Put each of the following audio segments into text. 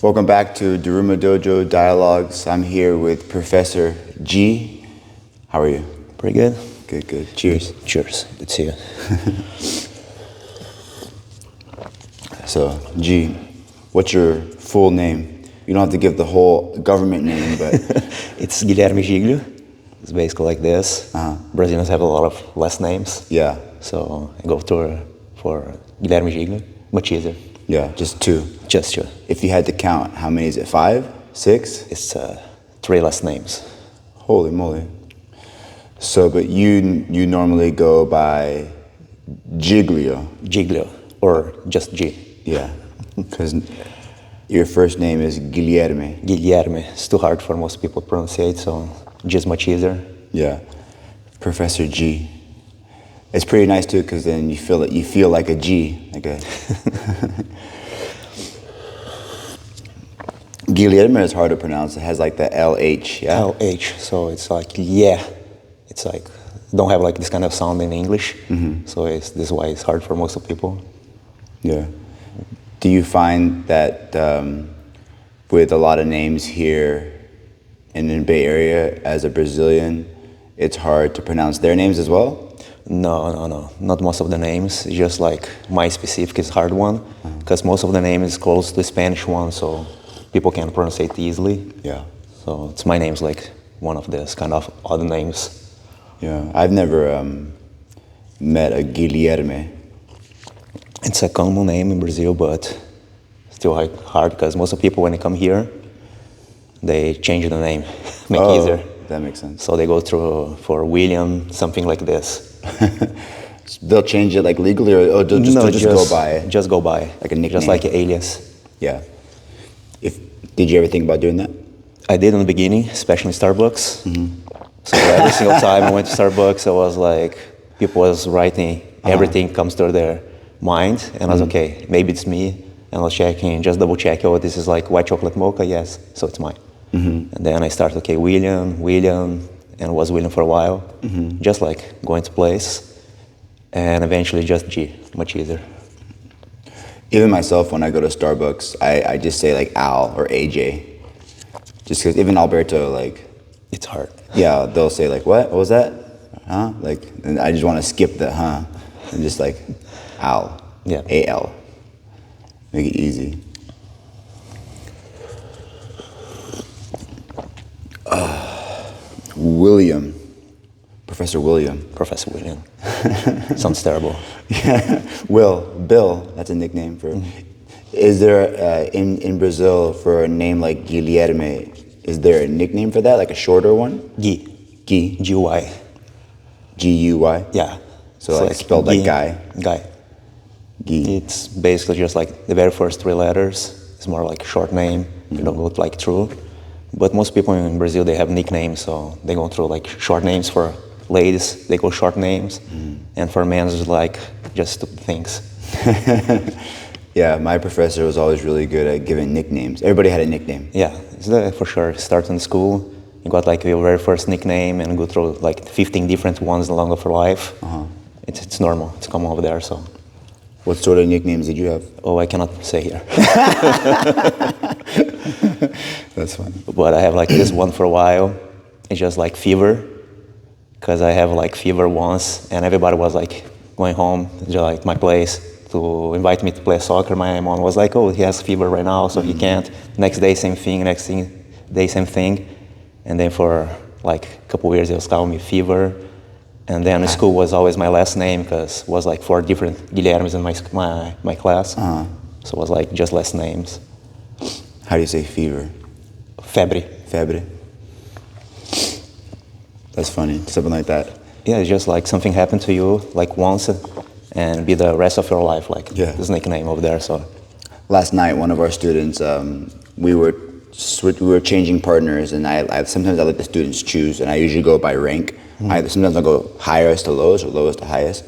Welcome back to Daruma Dojo Dialogues. I'm here with Professor G. How are you? Pretty good. Good, good. Cheers. Cheers. Good to see you. So, G, what's your full name? You don't have to give the whole government name, but... It's Guilherme Giglio. It's basically like this. Uh-huh. Brazilians have a lot of last names. Yeah. So I go for Guilherme Giglio. Much easier. Yeah, just two. Just two. If you had to count, how many is it? 5? 6? It's 3 last names. Holy moly. So, but you normally go by Giglio. Giglio, or just G. Yeah, because your first name is Guilherme. Guilherme. It's too hard for most people to pronounce it, so G is much easier. Yeah, Professor G. It's pretty nice too, because then you feel like a G, like a. Guilherme is hard to pronounce. It has like the LH. Yeah. LH. So it's like yeah. It's like don't have like this kind of sound in English. Mm-hmm. So this is why it's hard for most of people. Yeah. Do you find that with a lot of names here in the Bay Area as a Brazilian, it's hard to pronounce their names as well? No. Not most of the names. It's just like my specific is hard one, because most of the name is close to the Spanish one, so people can pronounce it easily. Yeah. So it's my name's like one of these kind of odd names. Yeah. I've never met a Guilherme. It's a common name in Brazil, but still hard because most of the people when they come here, they change the name, make it easier. That makes sense. So they go through for William, something like this. They'll change it like legally, or just go by? Just go by. Like a nickname? Just like an alias. Yeah. Did you ever think about doing that? I did in the beginning, especially in Starbucks. Mm-hmm. So every single time I went to Starbucks, I was like, people was writing, everything comes to their mind, and I was okay, maybe it's me, and I was checking, just double check, oh, this is like white chocolate mocha, yes, so it's mine. Mm-hmm. And then I started, okay, William, and was William for a while, just like going to place, and eventually just G, much easier. Even myself, when I go to Starbucks, I just say like Al or AJ, just because even Alberto, like... It's hard. Yeah, they'll say like, what was that? Huh? Like, and I just want to skip the huh, and just like Al, yeah. A-L, make it easy. William, Professor William. Professor William. Sounds terrible. Yeah, Bill, that's a nickname for... Is there, in Brazil, for a name like Guilherme, is there a nickname for that, like a shorter one? Gui. G-U-Y. G-U-Y? Yeah. So like spelled like guy? Guy. Gui. It's basically just like the very first 3 letters. It's more like a short name. You don't go like through. But most people in Brazil, they have nicknames, so they go through like short names. For ladies, they go short names. And for men, it's like just stupid things. Yeah, my professor was always really good at giving nicknames. Everybody had a nickname. Yeah, for sure. Start in school, you got like your very first nickname and go through like 15 different ones along of your life. It's normal. It's common over there. So, what sort of nicknames did you have? Oh, I cannot say here. That's funny. But I have like this one for a while. It's just like fever, because I have like fever once, and everybody was like going home to like my place to invite me to play soccer. My mom was like, oh, he has fever right now, so he can't. Next day, same thing. Next day, same thing. And then for like a couple of years, they was calling me fever. And then school was always my last name, because it was like 4 different Guilhermes in my class. So it was like just last names. How do you say fever? Febre. That's funny, something like that. Yeah, it's just like something happened to you like once, and be the rest of your life, like this nickname over there. So last night, one of our students, we were changing partners, and sometimes I let the students choose, and I usually go by rank. Sometimes I'll go highest to lowest or lowest to highest.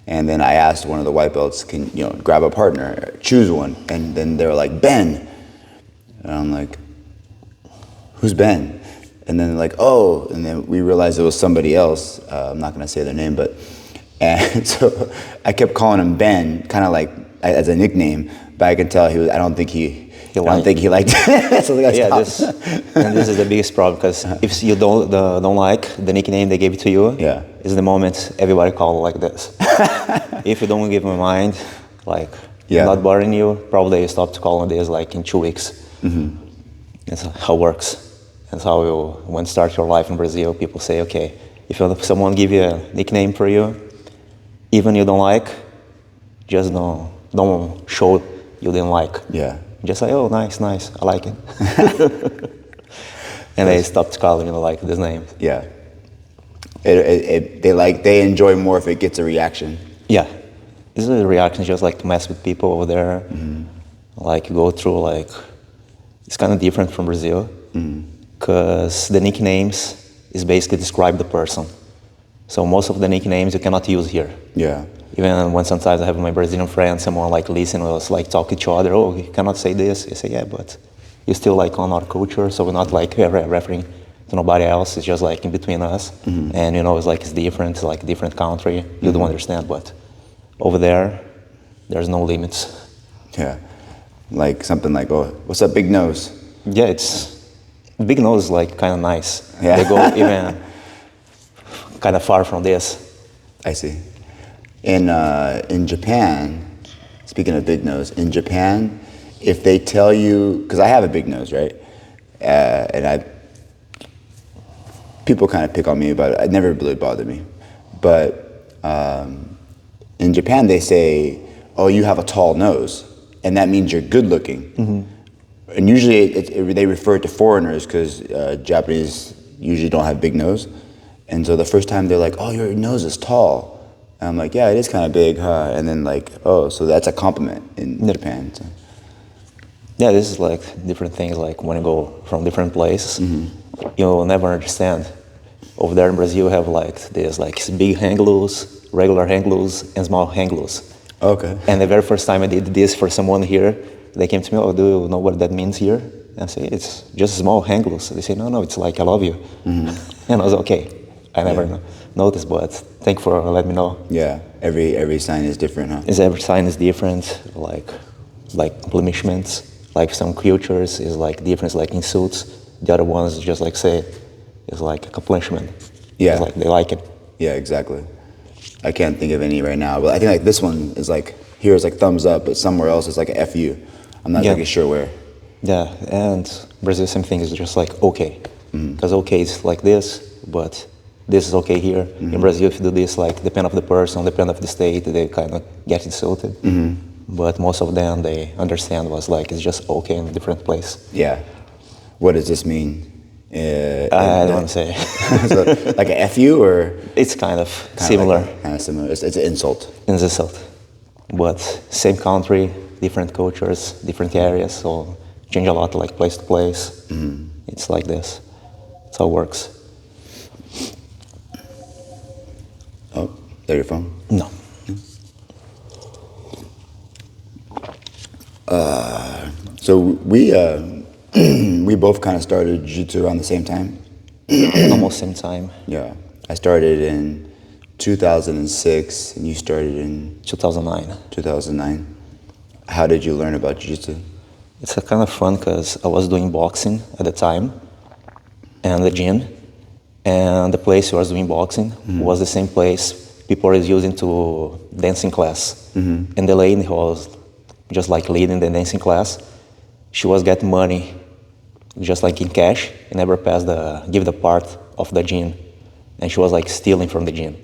And then I asked one of the white belts, can grab a partner, choose one, and then they were like, Ben. And I'm like, who's Ben? And then they're like, oh, and then we realized it was somebody else. I'm not gonna say their name, and so I kept calling him Ben, kind of like as a nickname, but I could tell I don't think he I don't think he liked it. So I Yeah, stopped. and this is the biggest problem, because if you don't like the nickname they gave to you, Yeah. is the moment everybody call like this. If you don't give them a mind, like not bothering you, probably you stop to calling this like in 2 weeks. That's how it works. That's how when you start your life in Brazil, people say, okay, if someone give you a nickname for you, even you don't like, just don't show you didn't like. Yeah. Just say, oh, nice, I like it. And they stopped calling like this name. Yeah. They enjoy more if it gets a reaction. Yeah. This is a reaction, just like to mess with people over there. Like go through it's kind of different from Brazil, because the nicknames is basically describe the person. So most of the nicknames you cannot use here. Yeah. Even when sometimes I have my Brazilian friends, someone like listen us like talk each other. Oh, you cannot say this. You say, yeah, but you still like on our culture, so we're not like referring to nobody else. It's just like in between us, and it's like it's different, it's like a different country. You don't understand, but over there's no limits. Yeah. Like something like, oh, what's up, big nose? Yeah, it's big nose is like kind of nice. Yeah. They go even kind of far from this. I see. In Japan, speaking of big nose, in Japan, if they tell you, because I have a big nose, right? And people kind of pick on me about it. It never really bothered me. But in Japan, they say, oh, you have a tall nose, and that means you're good looking. And usually they refer to foreigners, because Japanese usually don't have big nose. And so the first time they're like, oh, your nose is tall. And I'm like, yeah, it is kind of big, huh? And then like, oh, so that's a compliment in Japan. So. Yeah, this is like different things, like when you go from different places, you'll never understand. Over there in Brazil, you have like this, like big hang loose, regular hang loose, and small hang loose. Okay. And the very first time I did this for someone here, they came to me, oh, do you know what that means here? And I say, it's just small hang loose. They say, no, it's like, I love you. And I was okay. I never noticed, but thank you for letting me know. Yeah, every sign is different, huh? Every sign is different, like blemishments. Like some cultures is like different, like insults. The other ones just like say it's like a compliment. Yeah. It's like they like it. Yeah, exactly. I can't think of any right now, but I think like this one is like, here is like thumbs up, but somewhere else it's like a FU. I'm not really sure where. Yeah, and Brazil, same thing, is just like okay. Because okay is like this, but this is okay here. In Brazil, if you do this, like depend of the person, depend of the state, they kind of get insulted. But most of them, they understand was like, it's just okay in a different place. Yeah. What does this mean? I don't want to say. So, like a FU or? It's kind of similar. Kind of similar. It's an insult. It's an insult. But same country, different cultures, different areas, so change a lot, like place to place. It's like this. That's how it works. Oh, there your phone? No. So we both kind of started jiu-jitsu around the same time. Almost same time. Yeah, I started in 2006, and you started in 2009. 2009. How did you learn about jiu-jitsu? It's a kind of fun because I was doing boxing at the time, and the gym, and the place I was doing boxing was the same place people were using to dancing class. And the lady who was just like leading the dancing class, she was getting money just like in cash and never give the part of the gym, and she was like stealing from the gym.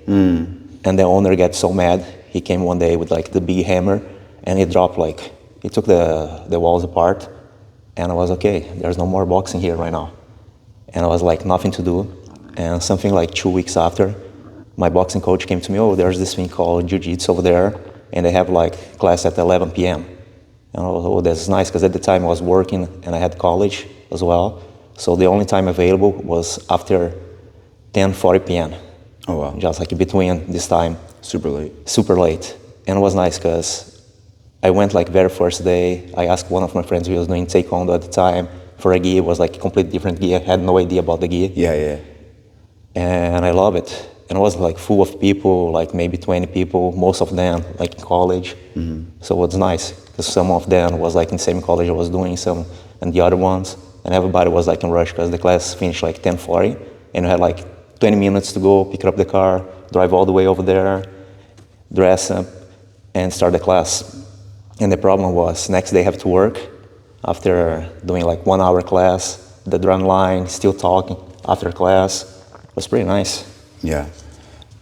And the owner got so mad, he came one day with like the big hammer, and he dropped like, he took the walls apart, and I was okay, there's no more boxing here right now. And I was like, nothing to do. And something like 2 weeks after, my boxing coach came to me, oh, there's this thing called jiu-jitsu over there, and they have like class at 11 p.m. And I was, oh, that's nice, because at the time I was working and I had college as well. So the only time available was after 10:40 p.m. Oh, wow. Just like between this time. Super late. Super late. And it was nice because I went like very first day. I asked one of my friends who was doing taekwondo at the time for a gi. It was like a completely different gi. I had no idea about the gi. Yeah. And I love it. and it was like full of people, like maybe 20 people, most of them like in college. So it was nice because some of them was like in the same college I was doing, some and the other ones, and everybody was like in rush because the class finished like 10:40, and we had like 20 minutes to go, pick up the car, drive all the way over there, dress up, and start the class. And the problem was next day I have to work after doing like 1 hour class, the drum line, still talking after class. It was pretty nice. Yeah,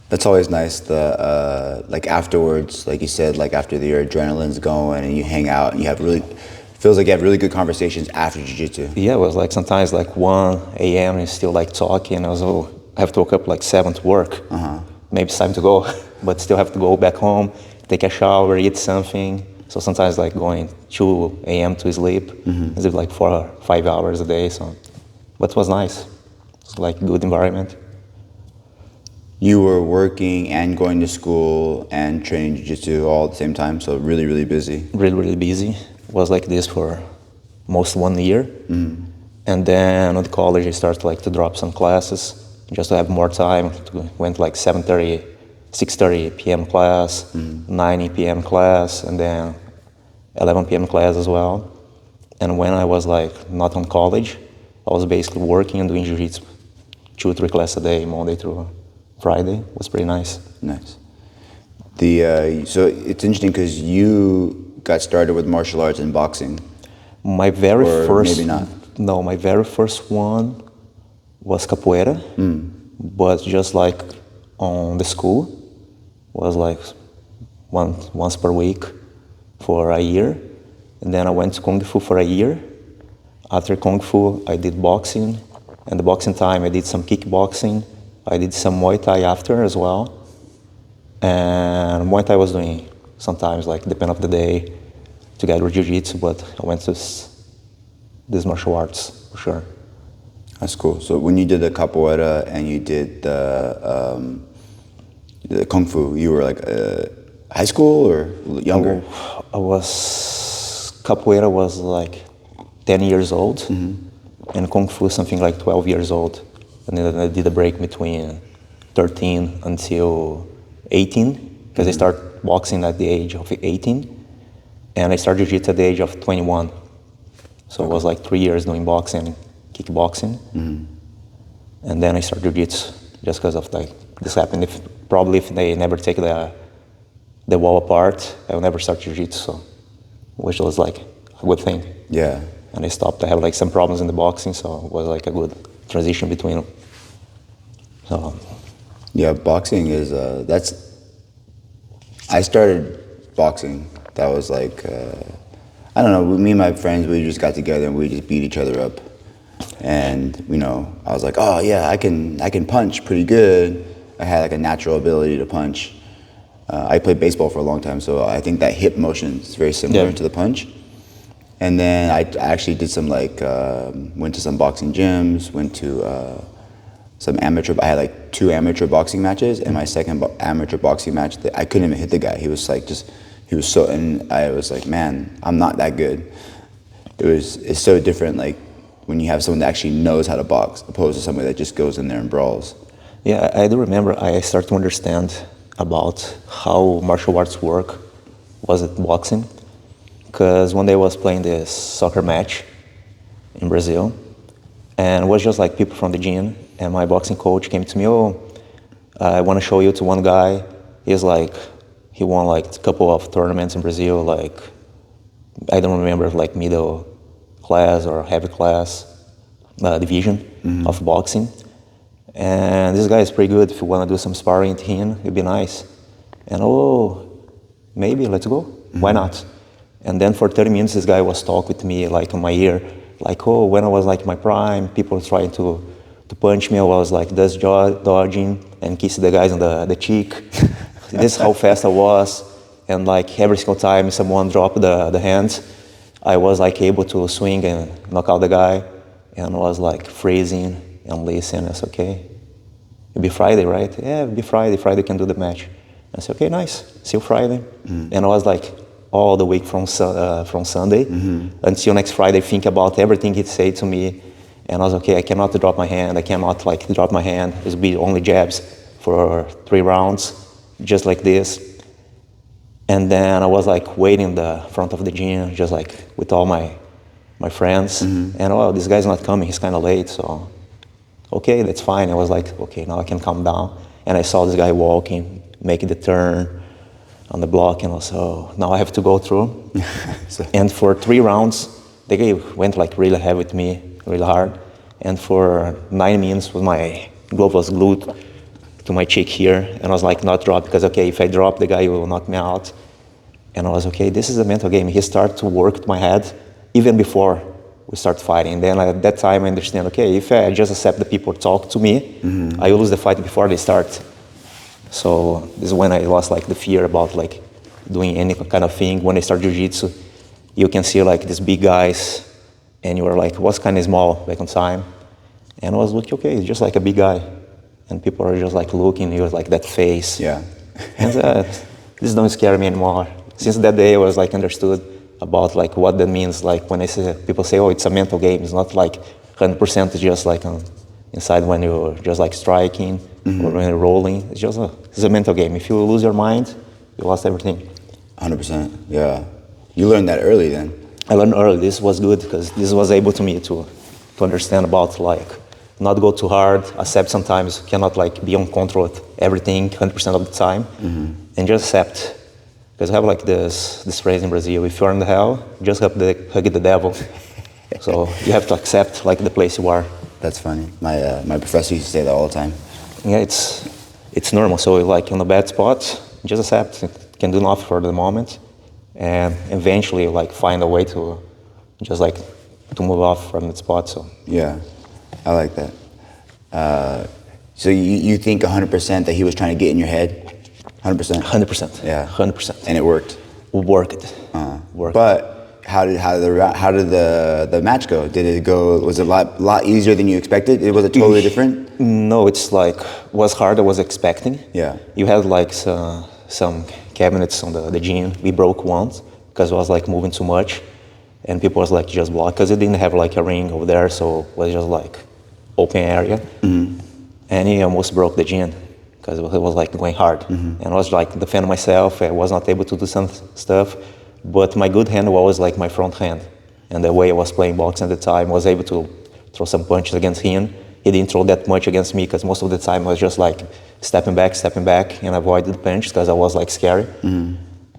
that's always nice. The like afterwards, like you said, like after your adrenaline's going and you hang out and you have feels like you have really good conversations after jiu-jitsu. Yeah, it was like sometimes like 1 a.m. and still like talking. I have to wake up like 7 to work. Maybe it's time to go, but still have to go back home, take a shower, eat something. So sometimes like going 2 a.m. to sleep, it's like 4 or 5 hours a day. So, but it was nice. It's like a good environment. You were working and going to school and training jiu-jitsu all at the same time, so really, really busy. Really, really busy. Was like this for most 1 year. And then at college I started like to drop some classes just to have more time. Went like 6:30 p.m. class, 9 p.m. class, and then 11 p.m. class as well. And when I was like not on college, I was basically working and doing jiu-jitsu 2 or 3 classes a day, Monday through Friday. It was pretty nice. Nice. So it's interesting because you got started with martial arts and boxing. My very first, maybe not. No, my very first one was capoeira, but just like on the school, was like once per week for a year, and then I went to Kung Fu for a year. After Kung Fu, I did boxing, and the boxing time I did some kickboxing. I did some Muay Thai after as well, and Muay Thai was doing sometimes like depend of the day together with Jiu-Jitsu, but I went to these martial arts for sure. That's cool. So when you did the capoeira and you did the Kung Fu, you were like high school or younger? Capoeira was like 10 years old, and Kung Fu something like 12 years old. And then I did a break between 13 until 18, because I started boxing at the age of 18, and I started jiu-jitsu at the age of 21. So it was like 3 years doing boxing, kickboxing, and then I started jiu-jitsu just because of like this happened. If they never take the wall apart, I will never start jiu-jitsu, so, which was like a good thing. Yeah. And I stopped. I had like some problems in the boxing, so it was like a good transition between them. So. Yeah, boxing is I started boxing. That was like I don't know. Me and my friends, we just got together and we just beat each other up. And I was like, oh yeah, I can punch pretty good. I had like a natural ability to punch. I played baseball for a long time, so I think that hip motion is very similar to the punch. And then I actually did some went to some boxing gyms, went to some amateur. I had like 2 amateur boxing matches, and my second amateur boxing match, I couldn't even hit the guy. He was like and I was like, man, I'm not that good. It's so different, like when you have someone that actually knows how to box, opposed to somebody that just goes in there and brawls. Yeah, I do remember I started to understand about how martial arts work was it boxing. Because one day I was playing this soccer match in Brazil, and it was just like people from the gym, and my boxing coach came to me, I want to show you to one guy. He won like a couple of tournaments in Brazil, like, I don't remember, like middle class or heavy class division of boxing. And this guy is pretty good. If you want to do some sparring with him, it'd be nice. And maybe let's go. Why not? And then for 30 minutes, this guy was talking with me, like in my ear, like, when I was like my prime, people were trying to punch me. I was like dodging and kissing the guys on the cheek. This is how fast I was. And like every single time someone dropped the hand, I was like able to swing and knock out the guy. And I was like freezing and listening. I said, okay, it'll be Friday, right? Yeah, it'll be Friday. Friday we can do the match. I said, okay, nice. See you Friday. And I was like, all the week from Sunday until next Friday, think about everything he'd say to me, and I was okay. I cannot drop my hand. I cannot like drop my hand. It'll be only jabs for 3 rounds, just like this. And then I was like waiting in the front of the gym, just like with all my friends. And oh, this guy's not coming, he's kind of late, so okay, that's fine. I was like, okay, now I can calm down. And I saw this guy walking, making the turn on the block, and also now I have to go through. And for 3 rounds, the guy went like really heavy with me, really hard. And for 9 minutes, my glove was glued to my cheek here, and I was like not drop, because okay, if I drop, the guy will knock me out. And I was okay, this is a mental game. He started to work with my head even before we start fighting. Then at that time I understand, okay, if I just accept the people talk to me, I will lose the fight before they start. So this is when I lost like the fear about like doing any kind of thing. When I start jiu-jitsu, you can see like these big guys, and you are like, what's kind of small back on time? And I was looking, okay, it's just like a big guy. And people are just like looking, he was like that face. Yeah. And this don't scare me anymore. Since that day I was like understood about like what that means. Like when I say, people say, oh, it's a mental game. It's not like 100% just like inside when you're just like striking or when you're rolling. It's just it's a mental game. If you lose your mind, you lost everything. 100%, yeah. You learned that early then? I learned early. This was good because this was able to me to understand about like not go too hard, accept sometimes you cannot like be on control with everything 100% of the time, and just accept. Because I have like this phrase in Brazil, if you're in the hell, just hug the devil. So you have to accept like the place you are. That's funny. My professor used to say that all the time. Yeah, it's normal. So like in a bad spot, just accept. It can do nothing for the moment, and eventually like find a way to just like to move off from that spot. So yeah, I like that. So you think 100% that he was trying to get in your head? 100%? 100%. Yeah. 100%. And it worked? Worked. But how did the match go? Did it go, was it a lot easier than you expected? Was it totally different? No, it's like, was hard I was expecting. Yeah. You had like some cabinets on the gym. We broke once because it was like moving too much. And people was like just blocked because it didn't have like a ring over there, so it was just like open area. And he almost broke the gym because it was like going hard. And I was like defending myself. I was not able to do some stuff, but my good hand was like my front hand. And the way I was playing boxing at the time, I was able to throw some punches against him. He didn't throw that much against me because most of the time I was just like stepping back, and avoided the punch because I was like scary.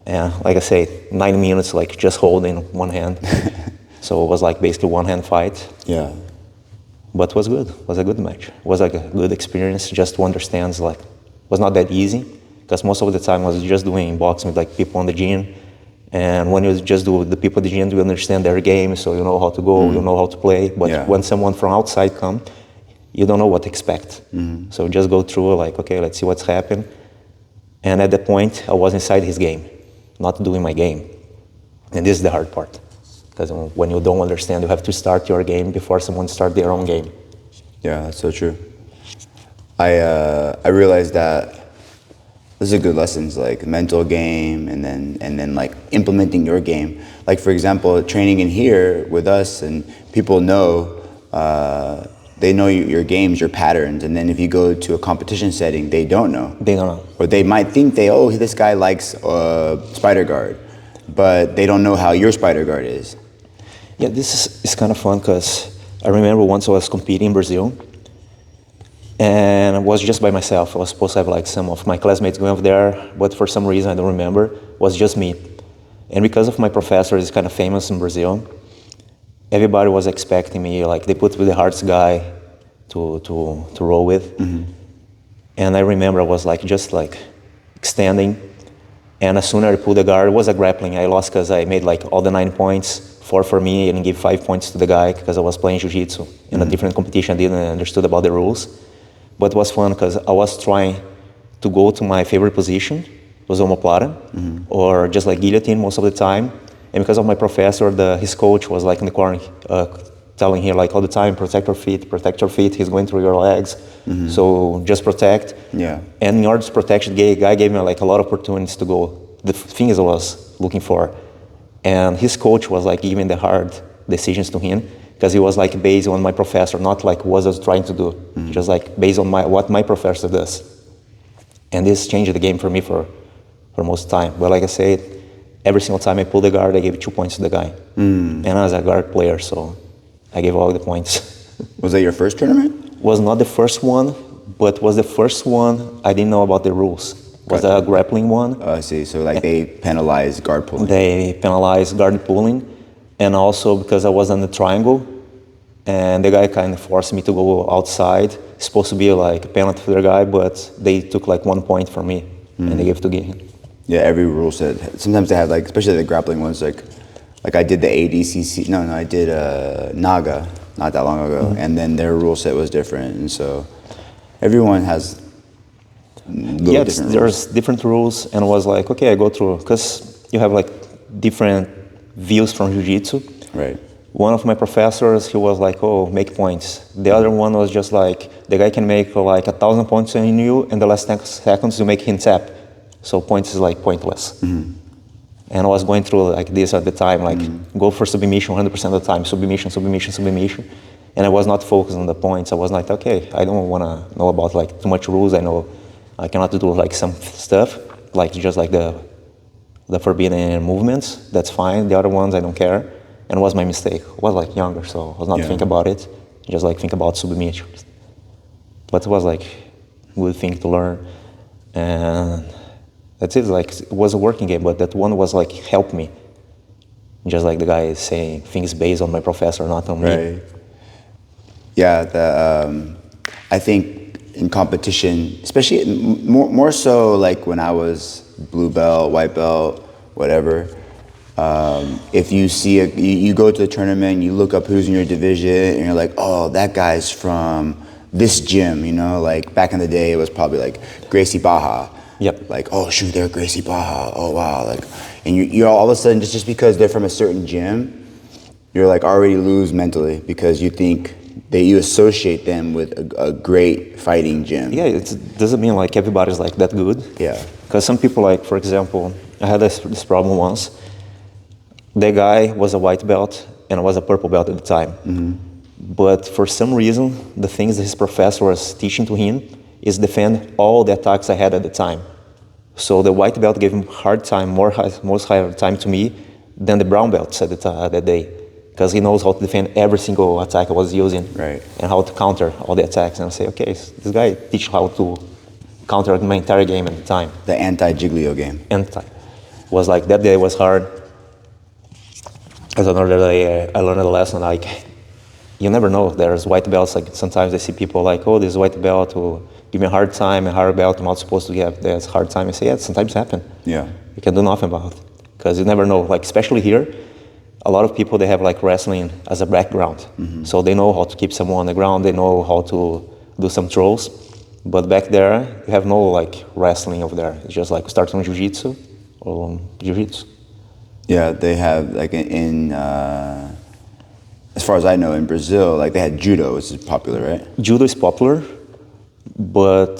And like I say, 9 minutes like just holding one hand. So it was like basically one hand fight. Yeah. But it was good. It was a good match. It was like a good experience just to understand like it was not that easy because most of the time I was just doing boxing with like people on the gym. And when you just do the people at the gym, you understand their game, so you know how to go, you know how to play. But when someone from outside come, you don't know what to expect. So just go through like, okay, let's see what's happened. And at that point, I was inside his game, not doing my game. And this is the hard part. Because when you don't understand, you have to start your game before someone starts their own game. Yeah, that's so true. I realized that those are good lessons, like mental game, and then like implementing your game. Like for example, training in here with us, and people know, they know your games, your patterns, and then if you go to a competition setting, they don't know. They don't know. Or they might think this guy likes spider guard, but they don't know how your spider guard is. Yeah, this is kind of fun because I remember once I was competing in Brazil, and I was just by myself. I was supposed to have like some of my classmates going over there, but for some reason I don't remember. It was just me. And because of my professor is kind of famous in Brazil, everybody was expecting me, like they put with the hardest guy to roll with. And I remember I was like just like extending, and as soon as I pulled the guard, it was a grappling. I lost because I made like all the 9 points. 4 for me, and give 5 points to the guy because I was playing jiu-jitsu in a different competition. I didn't understood about the rules, but it was fun because I was trying to go to my favorite position, was omoplata, or just like guillotine most of the time. And because of my professor, his coach was like in the corner telling him like all the time, protect your feet, he's going through your legs, so just protect. Yeah. And in order to protect, the guy gave me like a lot of opportunities to go. The things I was looking for. And his coach was like giving the hard decisions to him because he was like based on my professor, not like what I was trying to do, just like based on what my professor does. And this changed the game for me for most of the time. But like I said, every single time I pulled the guard, I gave 2 points to the guy. And I was a guard player, so I gave all the points. Was that your first tournament? Was not the first one, but was the first one I didn't know about the rules. Was a grappling one. Oh, I see. So like they penalize guard pulling. They penalized guard pulling, and also because I was on the triangle, and the guy kind of forced me to go outside. It's supposed to be like a penalty for the guy, but they took like 1 point from me, and they gave it to him. Yeah, every rule set. Sometimes they have like, especially the grappling ones, like I did the ADCC. No, I did Naga not that long ago, and then their rule set was different, and so everyone has. There's different rules, and I was like, okay, I go through, because you have like different views from Jiu-Jitsu. Right. One of my professors, he was like, oh, make points. The other one was just like, the guy can make like 1,000 points on you, and the last 10 seconds you make him tap. So points is like pointless. And I was going through like this at the time, like go for submission 100% of the time, submission. And I was not focused on the points. I was like, okay, I don't want to know about like too much rules. I know I cannot do like some stuff, like just like the forbidden movements. That's fine. The other ones, I don't care. And it was my mistake. I was like younger, so I was not thinking about it. Just like think about submission. But it was like a good thing to learn. And that's it. Like it was a working game, but that one was like help me. Just like the guy is saying things based on my professor, not on me. Yeah, I think in competition, especially more so like when I was blue belt, white belt, whatever. If you see you go to a tournament, you look up who's in your division, and you're like, oh, that guy's from this gym, you know, like back in the day, it was probably like Gracie Baja. Yep. Like, oh shoot, they're Gracie Baja. Oh wow, like, and you all of a sudden just because they're from a certain gym, you're like already lose mentally because you think that you associate them with a great fighting gym. Yeah, it doesn't mean like everybody's like that good. Yeah. Because some people, like for example, I had this problem once. The guy was a white belt and I was a purple belt at the time. But for some reason, the things that his professor was teaching to him is defend all the attacks I had at the time. So the white belt gave him hard time, most hard time to me than the brown belts at that day. Because he knows how to defend every single attack I was using. Right. And how to counter all the attacks. And I say, okay, so this guy teach how to counter my entire game at the time. The anti-Giglio game. Was like, that day was hard. As another day, I learned a lesson, like, you never know. There's white belts, like sometimes I see people like, oh, this white belt will give me a hard time, a hard belt, I'm not supposed to have this hard time. I say, yeah, sometimes happen. Yeah. You can do nothing about it. Because you never know, like especially here, a lot of people, they have like wrestling as a background. So they know how to keep someone on the ground, they know how to do some throws. But back there, you have no like wrestling over there. It's just like start on Jiu-Jitsu or Jiu-Jitsu. Yeah, they have like in as far as I know, in Brazil, like they had Judo, which is popular, right? Judo is popular, but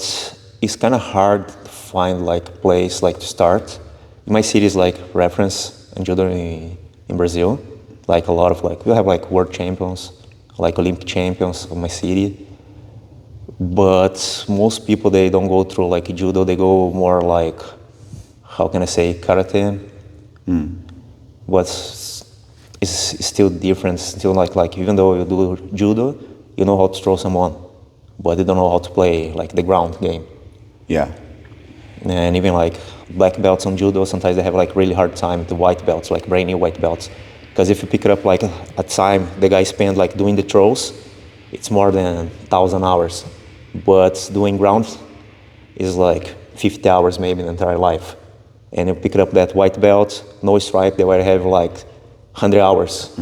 it's kind of hard to find like a place like to start. In my city is like reference in Judo in Brazil. Like a lot of like, we have like world champions, like Olympic champions of my city. But most people, they don't go through like Judo, they go more like, how can I say, karate. But it's still different, still like even though you do Judo, you know how to throw someone, but you don't know how to play like the ground game. Yeah. And even like black belts on Judo, sometimes they have like really hard time with the white belts, like brand new white belts. Because if you pick it up like a time the guy spent like doing the throws, it's more than 1,000 hours. But doing ground is like 50 hours maybe in the entire life. And you pick it up that white belt, no stripe, they will have like 100 hours.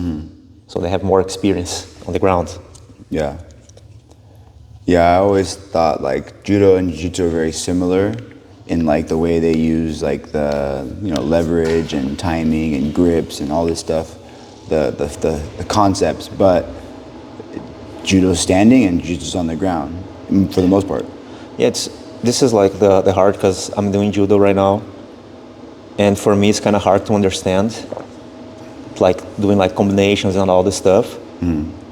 So they have more experience on the ground. Yeah. Yeah, I always thought like Judo and Jiu-Jitsu are very similar in like the way they use like the, you know, leverage and timing and grips and all this stuff, the concepts, but Judo's standing and Jiu-Jitsu's on the ground for the most part. Yeah, this is like the hard, because I'm doing Judo right now. And for me, it's kind of hard to understand, like doing like combinations and all this stuff,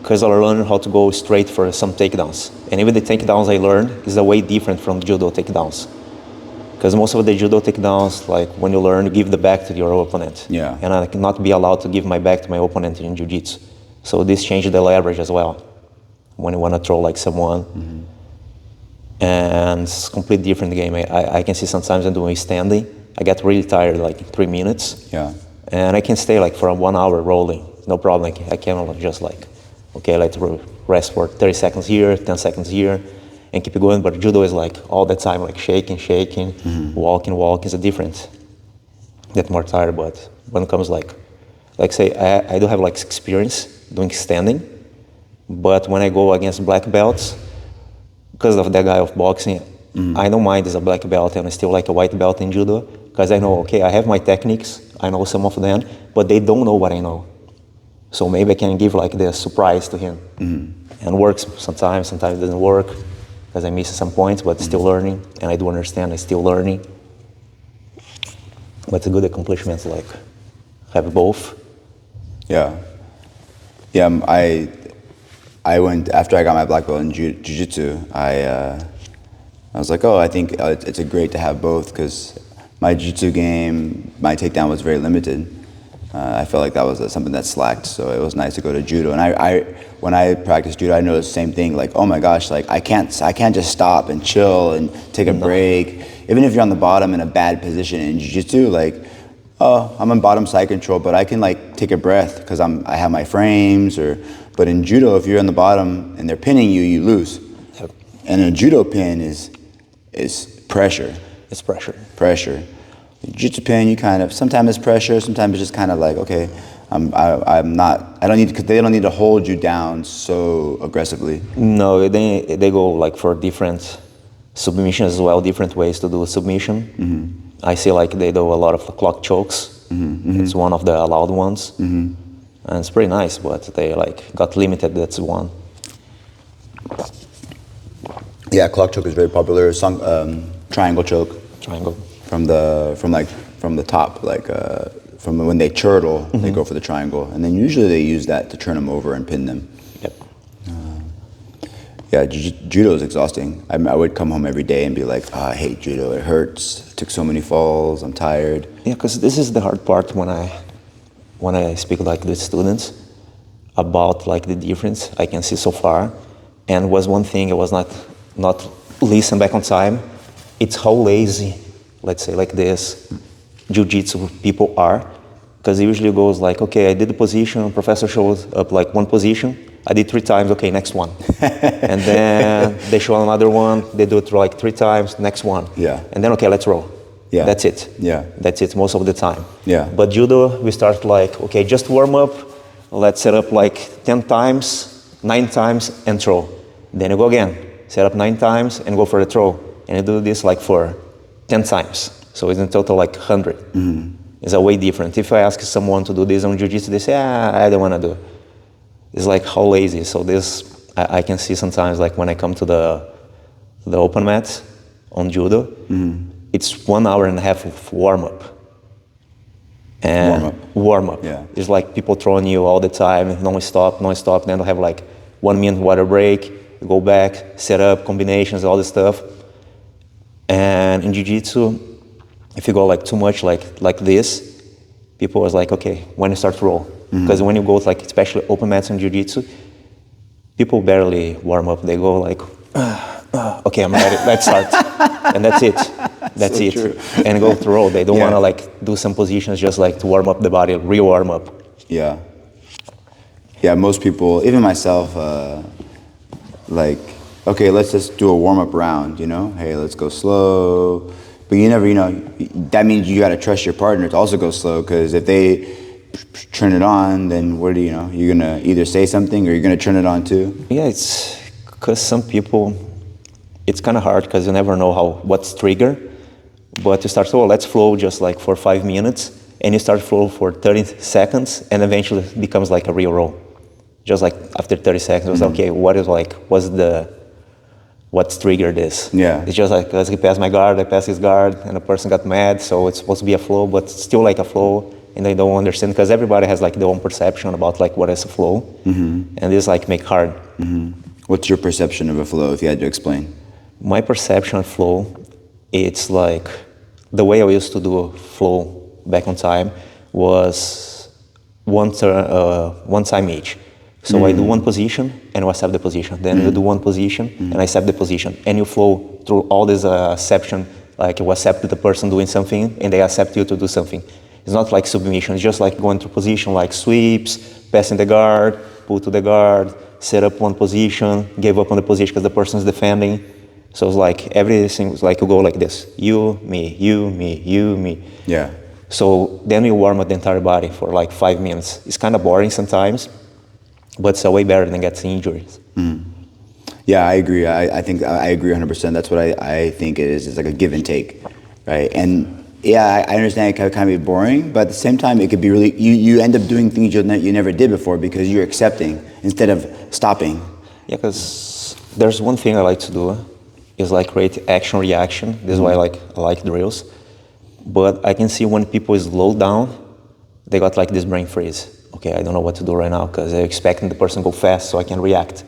because I learned how to go straight for some takedowns. And even the takedowns I learned is a way different from Judo takedowns. Because most of the judo takedowns, like when you learn, you give the back to your opponent. Yeah. And I cannot be allowed to give my back to my opponent in jiu-jitsu. So this changed the leverage as well. When you want to throw like someone. And it's a completely different game. I can see sometimes I'm doing standing. I get really tired like in 3 minutes. Yeah. And I can stay like for 1 hour rolling. No problem. I can just like, okay, let's rest for 30 seconds here, 10 seconds here, and keep it going. But judo is like all the time, like shaking, walking. It's a different. Get more tired, but when it comes like say, I do have like experience doing standing, but when I go against black belts, because of that guy of boxing, I don't mind as a black belt and I still like a white belt in judo, because I know, okay, I have my techniques, I know some of them, but they don't know what I know. So maybe I can give like the surprise to him. And works sometimes it doesn't work, because I miss some points, but still learning, and I do understand I'm still learning. But it's a good accomplishment to like have both. Yeah. I went after I got my black belt in jiu-jitsu. I was like, I think it's great to have both, because my jiu-jitsu game, my takedown was very limited. I felt like that was something that slacked, so it was nice to go to judo. And when I practiced judo, I noticed the same thing. Like, oh my gosh, like I can't just stop and chill and take a break. Even if you're on the bottom in a bad position in jiu-jitsu, like, I'm on bottom side control, but I can like take a breath because I have my frames. But in judo, if you're on the bottom and they're pinning you, you lose. Yep. And a judo pin is pressure. It's pressure. Pressure. Jiu-jitsu pin, you kind of, sometimes it's pressure, sometimes it's just kind of like, okay, they don't need to hold you down so aggressively. No, they go like for different submissions as well, different ways to do submission. I see like they do a lot of clock chokes. It's one of the allowed ones. And it's pretty nice, but they like got limited, that's one. Yeah, clock choke is very popular. Triangle choke. Triangle. From the top, like from when they churtle, they go for the triangle, and then usually they use that to turn them over and pin them. Yep. Yeah, judo is exhausting. I would come home every day and be like, I hate judo. It hurts. I took so many falls. I'm tired. Yeah, because this is the hard part when I speak like with students about like the difference I can see so far. And was one thing I was not listen back on time. It's how lazy, let's say like this, jiu-jitsu people are. Because it usually goes like, okay, I did the position, professor shows up like one position, I did 3 times, okay, next one. And then they show another one, they do it like 3 times, next one. Yeah. And then, okay, let's roll. Yeah. That's it. Yeah. That's it most of the time. Yeah. But judo, we start like, okay, just warm up, let's set up like 10 times, 9 times, and throw. Then you go again, set up 9 times, and go for the throw. And you do this like for 10 times. So it's in total like 100. It's a way different. If I ask someone to do this on jiu-jitsu, they say, I don't want to do it. It's like how lazy. So this, I can see sometimes like when I come to the open mat on judo, it's 1 hour and a half of warm-up. And warm-up. Yeah. It's like people throwing you all the time, non-stop, then they'll have like 1 minute water break, you go back, set up, combinations, all this stuff. And in jiu-jitsu, if you go like too much like this, people was like, okay, when you start to roll. Because when you go like, especially open mats in jiu-jitsu, people barely warm up. They go like, okay, I'm ready, let's start. And that's it. That's so it. True. And go to roll. They don't want to like do some positions just like to warm up the body, re-warm up. Yeah. Yeah, most people, even myself, like, okay, let's just do a warm-up round, you know? Hey, let's go slow. But you never, that means you got to trust your partner to also go slow, because if they turn it on, then what do you know? You're going to either say something or you're going to turn it on too? Yeah, it's because some people, it's kind of hard because you never know what's trigger. But you start, let's flow just like for 5 minutes, and you start flow for 30 seconds, and eventually it becomes like a real roll. Just like after 30 seconds, it was okay, what's triggered this? Yeah. It's just like, let's pass my guard, I pass his guard, and the person got mad, so it's supposed to be a flow, but it's still like a flow, and they don't understand, because everybody has like their own perception about like what is a flow, and this like make hard. What's your perception of a flow, if you had to explain? My perception of flow, it's like the way I used to do flow back on time was one time each. So I do one position and I accept the position. Then you do one position and I accept the position. And you flow through all this acceptation, like you accept the person doing something and they accept you to do something. It's not like submission, it's just like going through position, like sweeps, passing the guard, pull to the guard, set up one position, give up on the position because the person is defending. So it's like everything was like you go like this. You, me, you, me, you, me. Yeah. So then you warm up the entire body for like 5 minutes. It's kind of boring sometimes, but it's way better than getting injuries. Yeah, I agree. I think I agree 100%. That's what I think it is. It's like a give and take, right? And yeah, I understand it can kind of be boring, but at the same time, it could be really, you end up doing things you never did before because you're accepting instead of stopping. Yeah, because there's one thing I like to do is like create action reaction. This is why I like drills. But I can see when people slow down, they got like this brain freeze. Okay, I don't know what to do right now because they're expecting the person to go fast so I can react.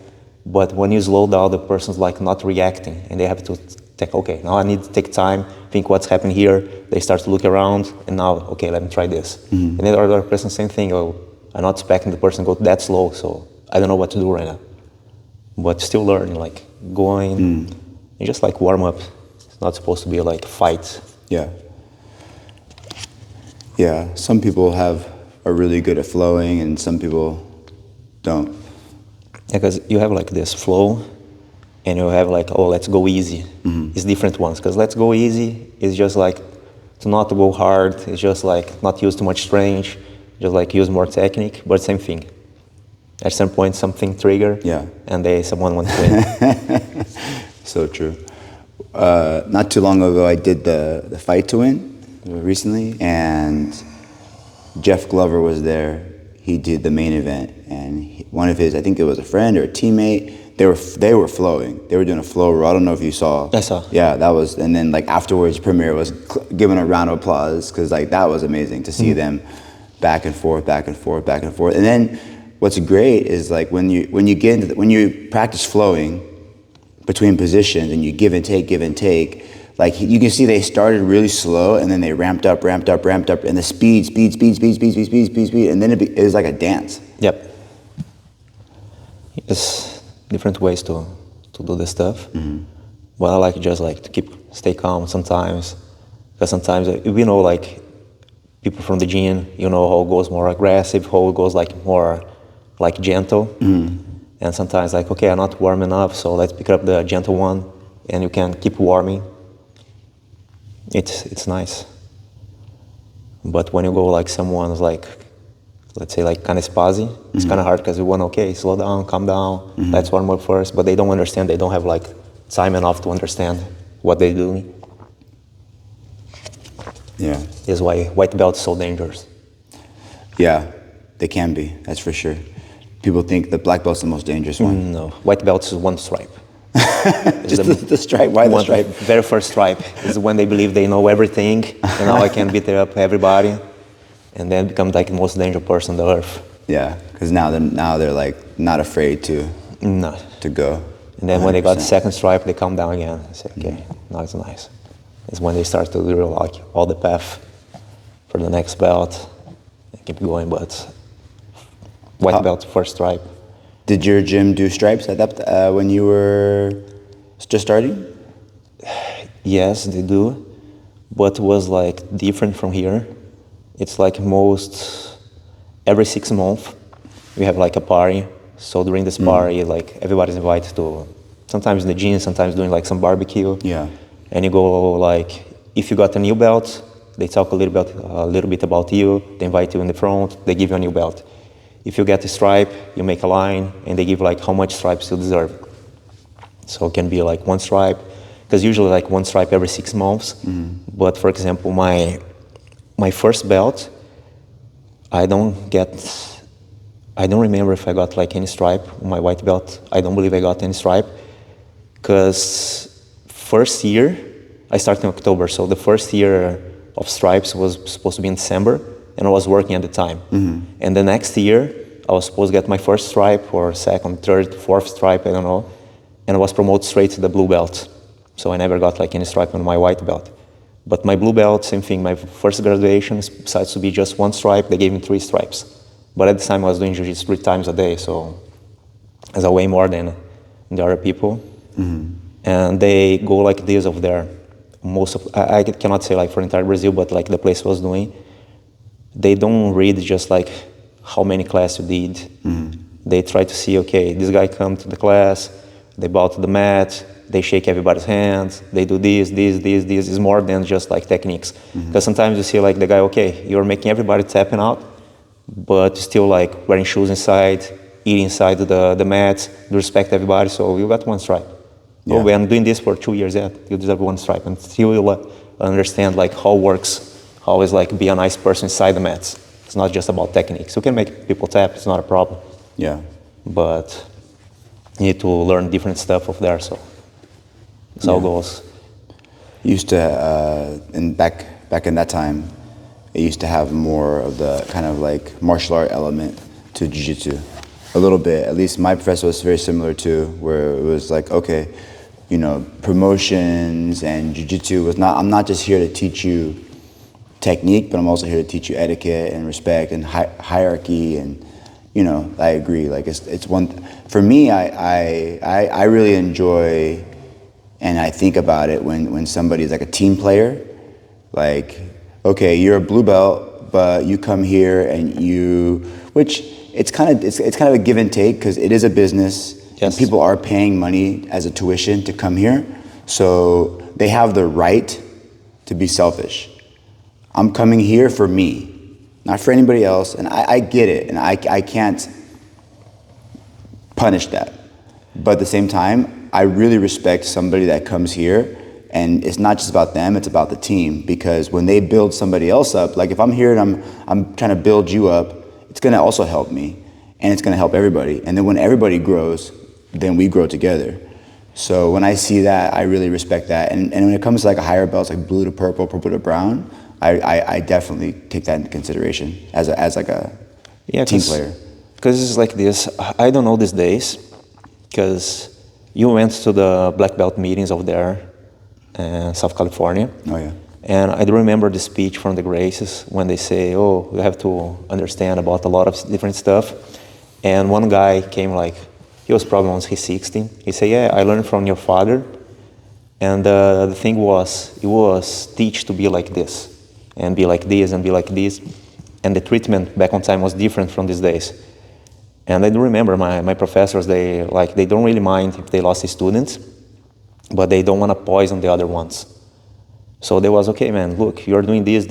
But when you slow down, the person's like not reacting and they have to think, okay, now I need to take time, think what's happening here. They start to look around and now, okay, let me try this. And then the other person, same thing. Oh, I'm not expecting the person to go that slow, so I don't know what to do right now. But still learning, like going and just like warm up. It's not supposed to be like fight. Yeah. Yeah, some people are really good at flowing and some people don't. Yeah, because you have like this flow and you have like, oh, let's go easy. It's different ones, because let's go easy is just like to not go hard. It's just like not use too much strength, just like use more technique, but same thing. At some point, something trigger, and someone wants to win. So true. Not too long ago, I did the fight to win recently, and Jeff Glover was there. He did the main event, and one of his, I think it was a friend or a teammate, they were flowing. They were doing a flow roll. I don't know if you saw. I saw. Yeah, that was, and then like afterwards, Premier was giving a round of applause because like that was amazing to see them back and forth, back and forth, back and forth. And then what's great is like when you practice flowing between positions and you give and take. Like you can see they started really slow and then they ramped up, and the speed, and then it was like a dance. Yep. It's different ways to do this stuff. But I like just like to stay calm sometimes, because sometimes we know like people from the gym, you know how it goes more aggressive, how it goes like more like gentle, and sometimes like, okay, I'm not warm enough, so let's pick up the gentle one, and you can keep warming. It's nice. But when you go like someone's like, let's say like kind of spazzy, it's kind of hard because you want, okay, slow down, calm down, let's warm up first, but they don't understand, they don't have like time enough to understand what they're doing. Yeah. Is why white belt is so dangerous. Yeah, they can be, that's for sure. People think the black belt's the most dangerous one. No, white belt is one stripe. Just the stripe, why the stripe? Very first stripe is when they believe they know everything, and now I can beat up everybody, and then become like the most dangerous person on the earth. Yeah, because now they're like not afraid to go. And then 100%. When they got the second stripe, they calm down again. I say, okay, now it's nice. It's when they start to do like all the path for the next belt. They keep going, but white belt, first stripe. Did your gym do stripes at that when you were just starting? Yes, they do, but it was like different from here. It's like every 6 months we have like a party. So during this party, like everybody's invited to, sometimes in the gym, sometimes doing like some barbecue. Yeah. And you go like, if you got a new belt, they talk a little bit about you. They invite you in the front. They give you a new belt. If you get a stripe, you make a line, and they give like how much stripes you deserve. So it can be like 1 stripe, because usually like 1 stripe every 6 months. But for example, my first belt, I don't remember if I got like any stripe on my white belt. I don't believe I got any stripe, because first year, I started in October, so the first year of stripes was supposed to be in December, and I was working at the time. And the next year, I was supposed to get my first stripe, or second, third, fourth stripe, I don't know, and I was promoted straight to the blue belt. So I never got like any stripe on my white belt. But my blue belt, same thing. My first graduation, besides to be just 1 stripe, they gave me 3 stripes. But at the time, I was doing jiu-jitsu 3 times a day, so it's way more than the other people. And they go like this over there. I cannot say like for entire Brazil, but like the place I was doing, they don't read just like how many classes you did. They try to see, okay, this guy come to the class, they bow to the mat, they shake everybody's hands, they do this. It's more than just like techniques. Because sometimes you see like the guy, okay, you're making everybody tapping out, but still like wearing shoes inside, eating inside the mats, you respect everybody, so you got 1 stripe. Yeah. Oh, I'm doing this for 2 years, yeah, you deserve 1 stripe. And still you understand like how it works, how is like be a nice person inside the mats. It's not just about techniques. You can make people tap, it's not a problem. Yeah. But you need to learn different stuff over there, so that's how it goes. Used to, back in that time, it used to have more of the kind of like martial art element to jiu-jitsu. A little bit, at least my professor was very similar to, where it was like, okay, you know, promotions and jiu-jitsu was not, I'm not just here to teach you technique, but I'm also here to teach you etiquette and respect and hierarchy. And, you know, I agree. Like it's one, for me, I really enjoy, and I think about it when somebody's like a team player, like, okay, you're a blue belt, but you come here and which it's kind of a give and take, because it is a business. Yes. And people are paying money as a tuition to come here, so they have the right to be selfish. I'm coming here for me, not for anybody else, and I get it, and I can't punish that. But at the same time, I really respect somebody that comes here, and it's not just about them, it's about the team, because when they build somebody else up, like if I'm here and I'm trying to build you up, it's gonna also help me, and it's gonna help everybody. And then when everybody grows, then we grow together. So when I see that, I really respect that. And when it comes to like a higher belt, like blue to purple, purple to brown, I definitely take that into consideration as like a team player. Because it's like this, I don't know these days, because you went to the black belt meetings over there in South California. Oh yeah. And I do remember the speech from the Graces when they say, oh, you have to understand about a lot of different stuff. And one guy came like, he was probably on his 16. He said, yeah, I learned from your father. And the thing was, he was teach to be like this, and be like this, and be like this. And the treatment back on time was different from these days. And I do remember my professors, they don't really mind if they lost students, but they don't want to poison the other ones. So they was, okay, man, look, you're doing this,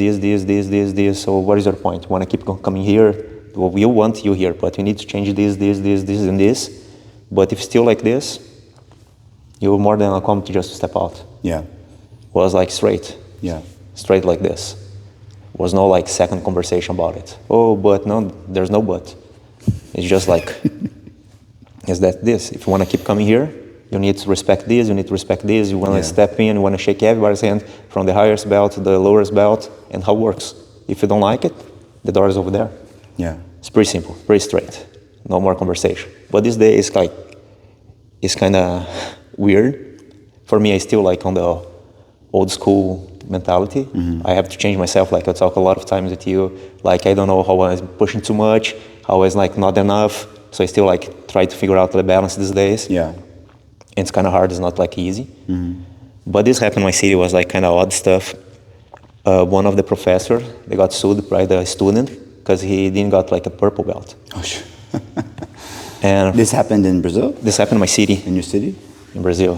so what is your point? You want to keep coming here? Well, we want you here, but you need to change this, and this. But if still like this, you're more than welcome to just step out. Yeah. Was like straight. Yeah. Straight like this. Was no like second conversation about it. Oh, but no, there's no but. It's just like, is that this? If you want to keep coming here, you need to respect this, you need to respect this, you want to step in, you want to shake everybody's hand from the highest belt to the lowest belt, and how it works. If you don't like it, the door is over there. Yeah. It's pretty simple, pretty straight. No more conversation. But these days, it's kind of weird. For me, I still like on the old school mentality. I have to change myself. Like I talk a lot of times with you. Like I don't know how I was pushing too much, how I was like not enough. So I still like try to figure out the balance these days. Yeah. It's kind of hard. It's not like easy. But this happened in my city. Was like kind of odd stuff. One of the professors, they got sued by the student because he didn't got like a purple belt. Oh, sure. And this happened in Brazil? This happened in my city. In your city? In Brazil.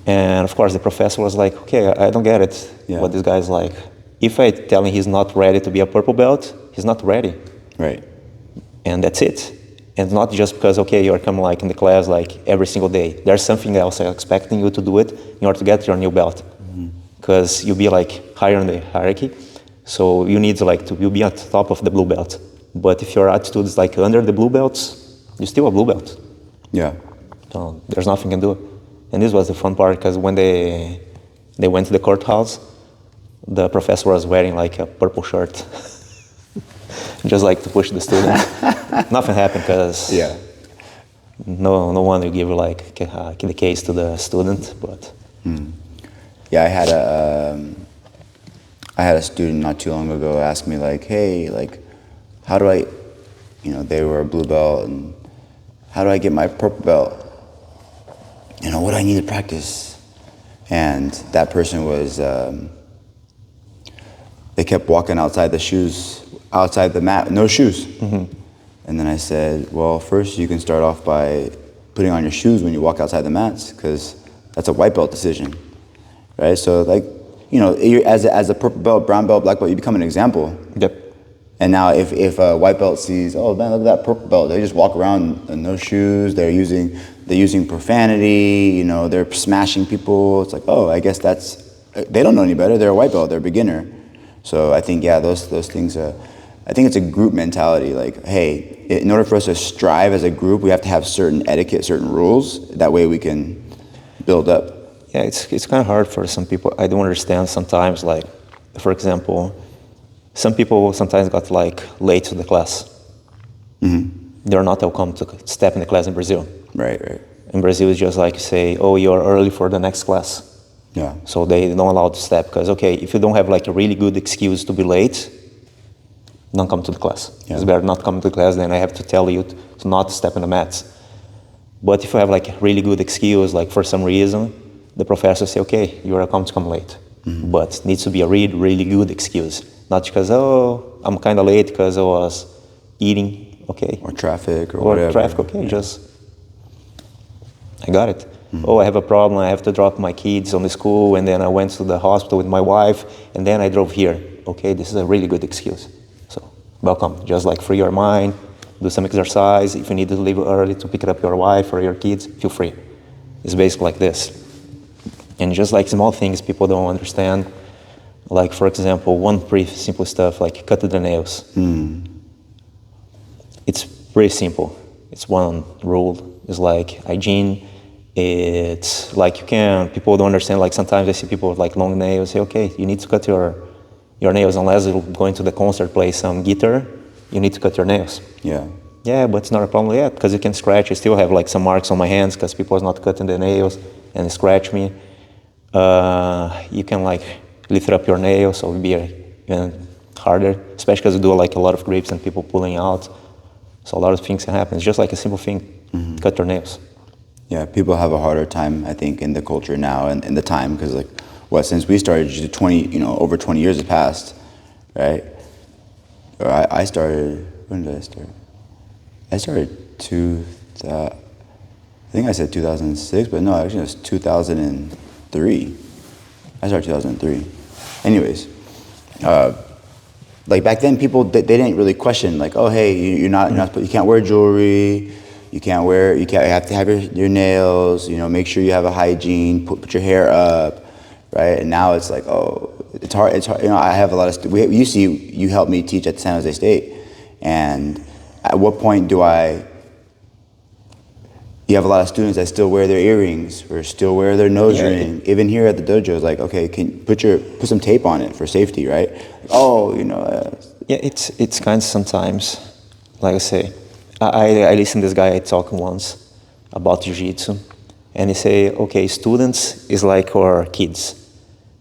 And of course the professor was like, okay, I don't get it. What this guy's like. If I tell him he's not ready to be a purple belt, he's not ready. Right. And that's it. And not just because, okay, you're coming like in the class like every single day. There's something else I'm expecting you to do it in order to get your new belt. Because you'll be like higher in the hierarchy. So you need to you'll be at the top of the blue belt. But if your attitude is like under the blue belts, you're still a blue belt. Yeah. So there's nothing you can do. And this was the fun part, because when they went to the courthouse, the professor was wearing like a purple shirt. Just like to push the student. Nothing happened because no one will give like the case to the student. But yeah, I had I had a student not too long ago ask me like, hey, like, how do I, they were a blue belt, and how do I get my purple belt? What do I need to practice? And that person was, they kept walking outside the mat, no shoes. And then I said, well, first you can start off by putting on your shoes when you walk outside the mats, because that's a white belt decision, right? So like, as a purple belt, brown belt, black belt, you become an example. Yep. And now if a white belt sees, oh man, look at that purple belt, they just walk around in no shoes, they're using profanity, they're smashing people. It's like, oh, I guess they don't know any better. They're a white belt, they're a beginner. So I think, yeah, those things, I think it's a group mentality. Like, hey, in order for us to strive as a group, we have to have certain etiquette, certain rules. That way we can build up. Yeah, it's kind of hard for some people. I don't understand sometimes, like, for example, some people sometimes got like late to the class. They're not welcome to step in the class in Brazil. Right. In Brazil, it's just like say, oh, you're early for the next class. Yeah. So they don't allow to step, because, okay, if you don't have like a really good excuse to be late, don't come to the class. Yeah. It's better not come to the class, then I have to tell you to not step in the mats. But if you have like a really good excuse, like for some reason, the professor say, okay, you're welcome to come late. But it needs to be a really, really good excuse. Not because, oh, I'm kind of late because I was eating, okay. Or traffic or whatever. Traffic, okay, just, I got it. Oh, I have a problem, I have to drop my kids on the school, and then I went to the hospital with my wife, and then I drove here. Okay, this is a really good excuse. So, welcome. Just like free your mind, do some exercise. If you need to leave early to pick up your wife or your kids, feel free. It's basically like this. And just like small things people don't understand, like for example, one pretty simple stuff like cut the nails. It's pretty simple. It's one rule. It's like hygiene. It's like people don't understand, like sometimes I see people with like long nails, say, okay, you need to cut your nails unless you're going to the concert, play some guitar, you need to cut your nails. Yeah, but it's not a problem yet, because you can scratch. I still have like some marks on my hands because people are not cutting the nails and they scratch me. You can like lift up your nails, so it'll be even harder, especially because you do like a lot of grips and people pulling out. So a lot of things can happen. It's just like a simple thing, cut your nails. Yeah, people have a harder time, I think, in the culture now and in the time, because like, since we started, over 20 years have passed, right? Or I started, when did I start? I started I think I said 2006, but no, actually it was 2003. I started 2003. Anyways, like back then, people they didn't really question like, oh hey, you can't wear jewelry, you have to have your nails, make sure you have a hygiene, put your hair up, right? And now it's like, oh, it's hard. I have a lot of you helped me teach at San Jose State, and at what point do you have a lot of students that still wear their earrings or still wear their nose ring. Even here at the dojo, it's like, okay, can put some tape on it for safety, right? Yeah, it's kind of sometimes, like I say, I listened to this guy talk once about jiu-jitsu, and he say, okay, students is like our kids.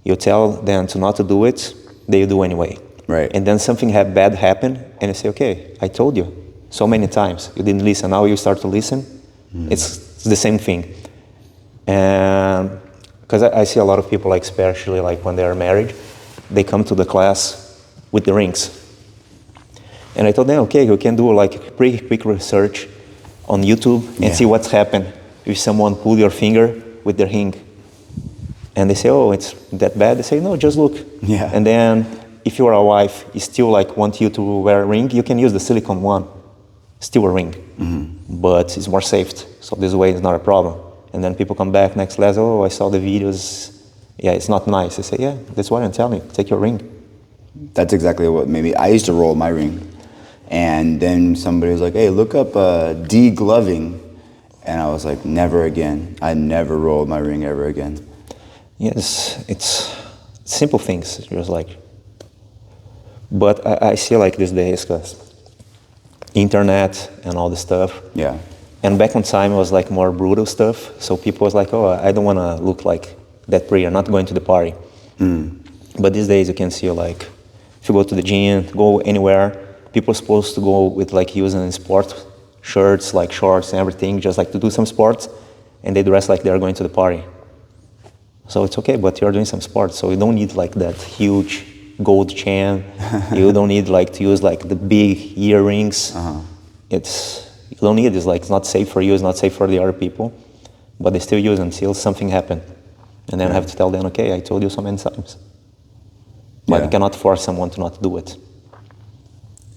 You tell them to not to do it, they do anyway. Right. And then something bad happen, and you say, okay, I told you so many times, you didn't listen. Now you start to listen. It's the same thing. And because I see a lot of people, like especially like when they are married, they come to the class with the rings. And I told them, okay, you can do like pretty quick research on YouTube and see what's happened if someone pull your finger with their ring. And they say, oh, it's that bad? They say, no, just look. Yeah. And then if your wife is still like want you to wear a ring, you can use the silicone one. Still a ring, but it's more safe. So this way it's not a problem. And then people come back next class, oh, I saw the videos. Yeah, it's not nice. I say, yeah, that's what I'm telling you. Take your ring. That's exactly what made me. I used to roll my ring. And then somebody was like, hey, look up de-gloving. And I was like, never again. I never rolled my ring ever again. Yes, it's simple things. It's just like, but I see like these days, because internet and all this stuff. Yeah. And back in time, it was like more brutal stuff. So people was like, oh, I don't want to look like that pretty. I'm not going to the party. But these days you can see like, if you go to the gym, go anywhere, people are supposed to go with like using sport shirts, like shorts and everything, just like to do some sports, and they dress like they're going to the party. So it's okay, but you're doing some sports, so you don't need like that huge gold chain. You don't need like to use like the big earrings. You don't need it. It's like, it's not safe for you, it's not safe for the other people, but they still use until something happened. And then I have to tell them, okay, I told you so many times. But you cannot force someone to not do it.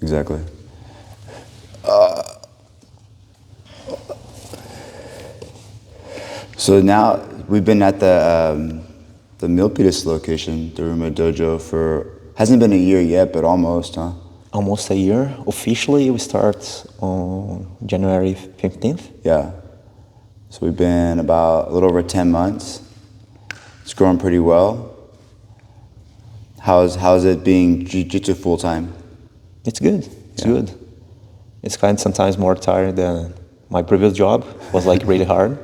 Exactly. So now we've been at the Milpitas location, Daruma Dojo, hasn't been a year yet, but almost, huh? Almost a year. Officially, we start on January 15th. Yeah. So we've been about a little over 10 months. It's growing pretty well. How's it being jiu-jitsu full-time? It's good. It's good. It's kind of sometimes more tired than my previous job. It was like really hard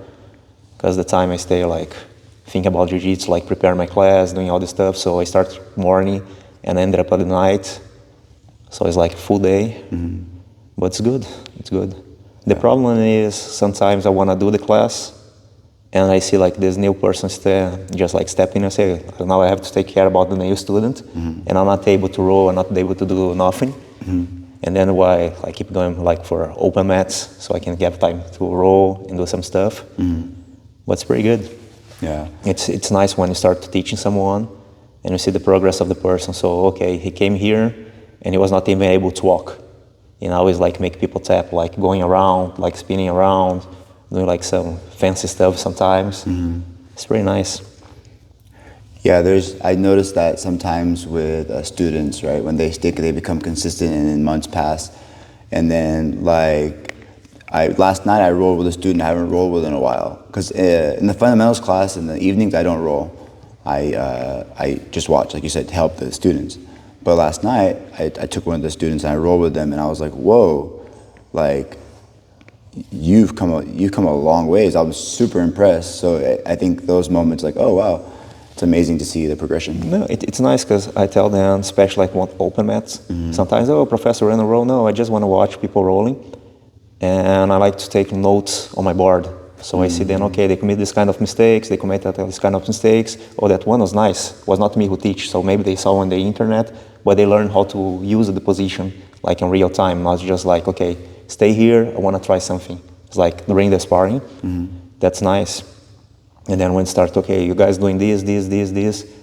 because the time I stay like thinking about jiu-jitsu, like preparing my class, doing all this stuff. So I start morning and ended up at the night. So it's like a full day, but it's good. It's good. The problem is sometimes I want to do the class and I see like this new person just like step in and say, now I have to take care about the new student, and I'm not able to roll, I'm not able to do nothing. And then why I keep going like for open mats so I can get time to roll and do some stuff. But it's pretty good. Yeah. It's nice when you start teaching someone and you see the progress of the person. So okay, he came here and he was not even able to walk. You know, always like make people tap, like going around, like spinning around, doing like some fancy stuff sometimes. It's pretty nice. Yeah, I noticed that sometimes with students, right, when they stick, they become consistent and then months pass. And then like, last night I rolled with a student I haven't rolled with in a while. Because in the fundamentals class in the evenings, I don't roll. I just watch, like you said, to help the students. But last night, I took one of the students and I rolled with them and I was like, whoa, like, you've come a long ways. I was super impressed. So I think those moments like, oh, wow, it's amazing to see the progression. No, it's nice because I tell them, especially like want open mats. Sometimes, oh, professor, in a roll. No, I just want to watch people rolling. And I like to take notes on my board. So I see then, okay, they commit this kind of mistakes, they commit this kind of mistakes. Oh, that one was nice. It was not me who teach. So maybe they saw on the internet, but they learn how to use the position like in real time, not just like, okay, stay here, I want to try something. It's like during the sparring, that's nice. And then when it starts, okay, you guys doing this,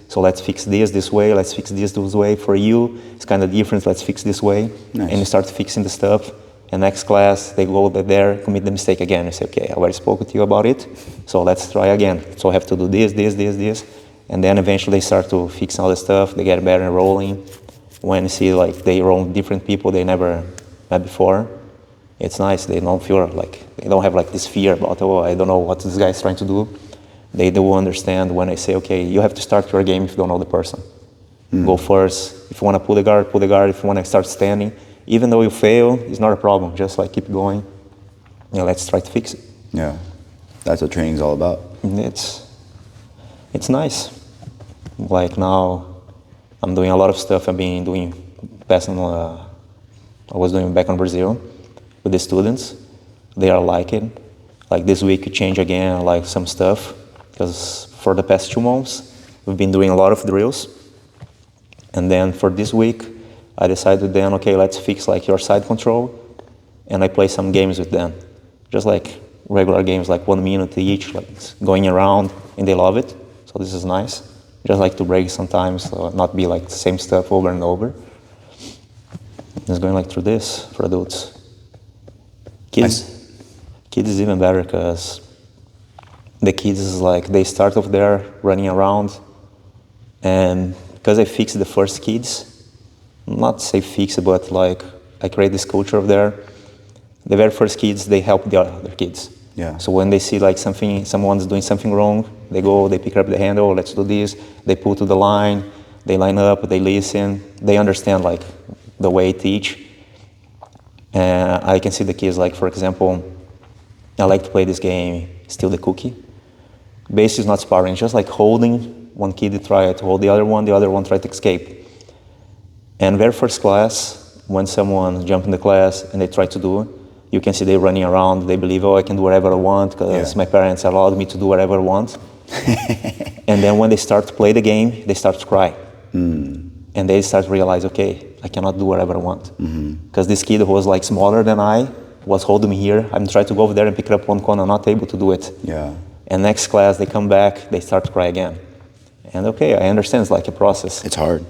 so let's fix this way, let's fix this way. For you, it's kind of different, let's fix this way. Nice. And you start fixing the stuff. And next class, they go there, commit the mistake again. I say, okay, I already spoke with you about it, so let's try again. So I have to do this. And then eventually they start to fix all the stuff, they get better at rolling. When you see like they roll different people they never met before, it's nice. They don't feel like, they don't have like this fear about, oh, I don't know what this guy is trying to do. They do understand when I say, okay, you have to start your game if you don't know the person. Go first. If you want to pull the guard, pull the guard. If you want to start standing, even though you fail, it's not a problem. Just like keep going. Yeah, let's try to fix it. Yeah, that's what training's all about. It's nice. Like now, I'm doing a lot of stuff I've been doing I was doing back in Brazil with the students. They are liking it. Like this week, change again, like some stuff. Because for the past 2 months, we've been doing a lot of drills. And then for this week, I decided then, okay, let's fix like your side control. And I play some games with them. Just like regular games, like 1 minute each, like going around, and they love it. So this is nice. Just like to break sometimes, so not be like the same stuff over and over. It's going like through this for adults. Kids is even better because the kids is like, they start off there running around. And because I fixed the first kids, not say fix, but like I create this culture of there. The very first kids, they help the other kids. Yeah. So when they see like someone's doing something wrong, they go, they pick up the handle, let's do this. They pull to the line, they line up, they listen, they understand like the way I teach. And I can see the kids like, for example, I like to play this game, Steal the Cookie. Base is not sparring, just like holding One kid tried to hold the other one tried to escape. And very first class, when someone jump in the class and they try to do, you can see they running around, they believe, oh, I can do whatever I want because my parents allowed me to do whatever I want. And then when they start to play the game, they start to cry. And they start to realize, okay, I cannot do whatever I want. Because this kid who was like smaller than I was holding me here. I'm trying to go over there and pick up one cone, I'm not able to do it. And next class, they come back, they start to cry again. And okay, I understand it's like a process. It's hard.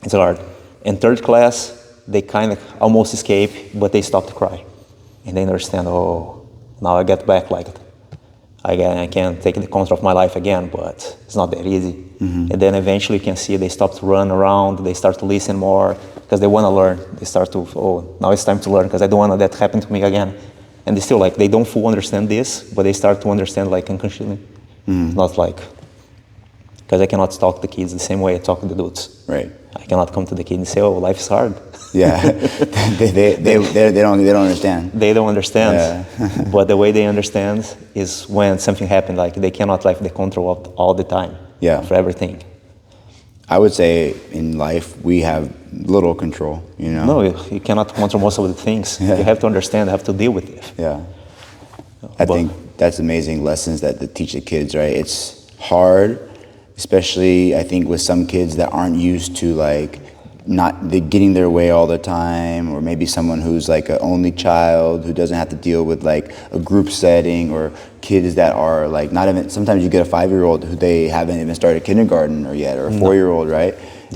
It's hard. In third class, they kind of almost escape, but they stop to cry. And they understand, oh, now I get back like I can take the control of my life again, but it's not that easy. And then eventually you can see they stop to run around, they start to listen more, because they want to learn. They start to, oh, now it's time to learn, because I don't want that to happen to me again. And they still like, they don't fully understand this, but they start to understand like unconsciously. Not like, because I cannot talk to the kids the same way I talk to the adults. Right. I cannot come to the kid and say, oh, life is hard. Yeah, they don't understand. They don't understand, Yeah. But the way they understand is when something happened, like they cannot have the control of all the time, for everything. I would say in life we have little control, you know? No, you cannot control most of the things. You have to understand, have to deal with it. Yeah. I think that's amazing lessons that they teach the kids, right? It's hard, especially I think with some kids that aren't used to like not getting their way all the time, or maybe someone who's like an only child who doesn't have to deal with like a group setting, or kids that are like not even, sometimes you get a 5-year-old who they haven't even started kindergarten or yet, or a 4-year-old, right?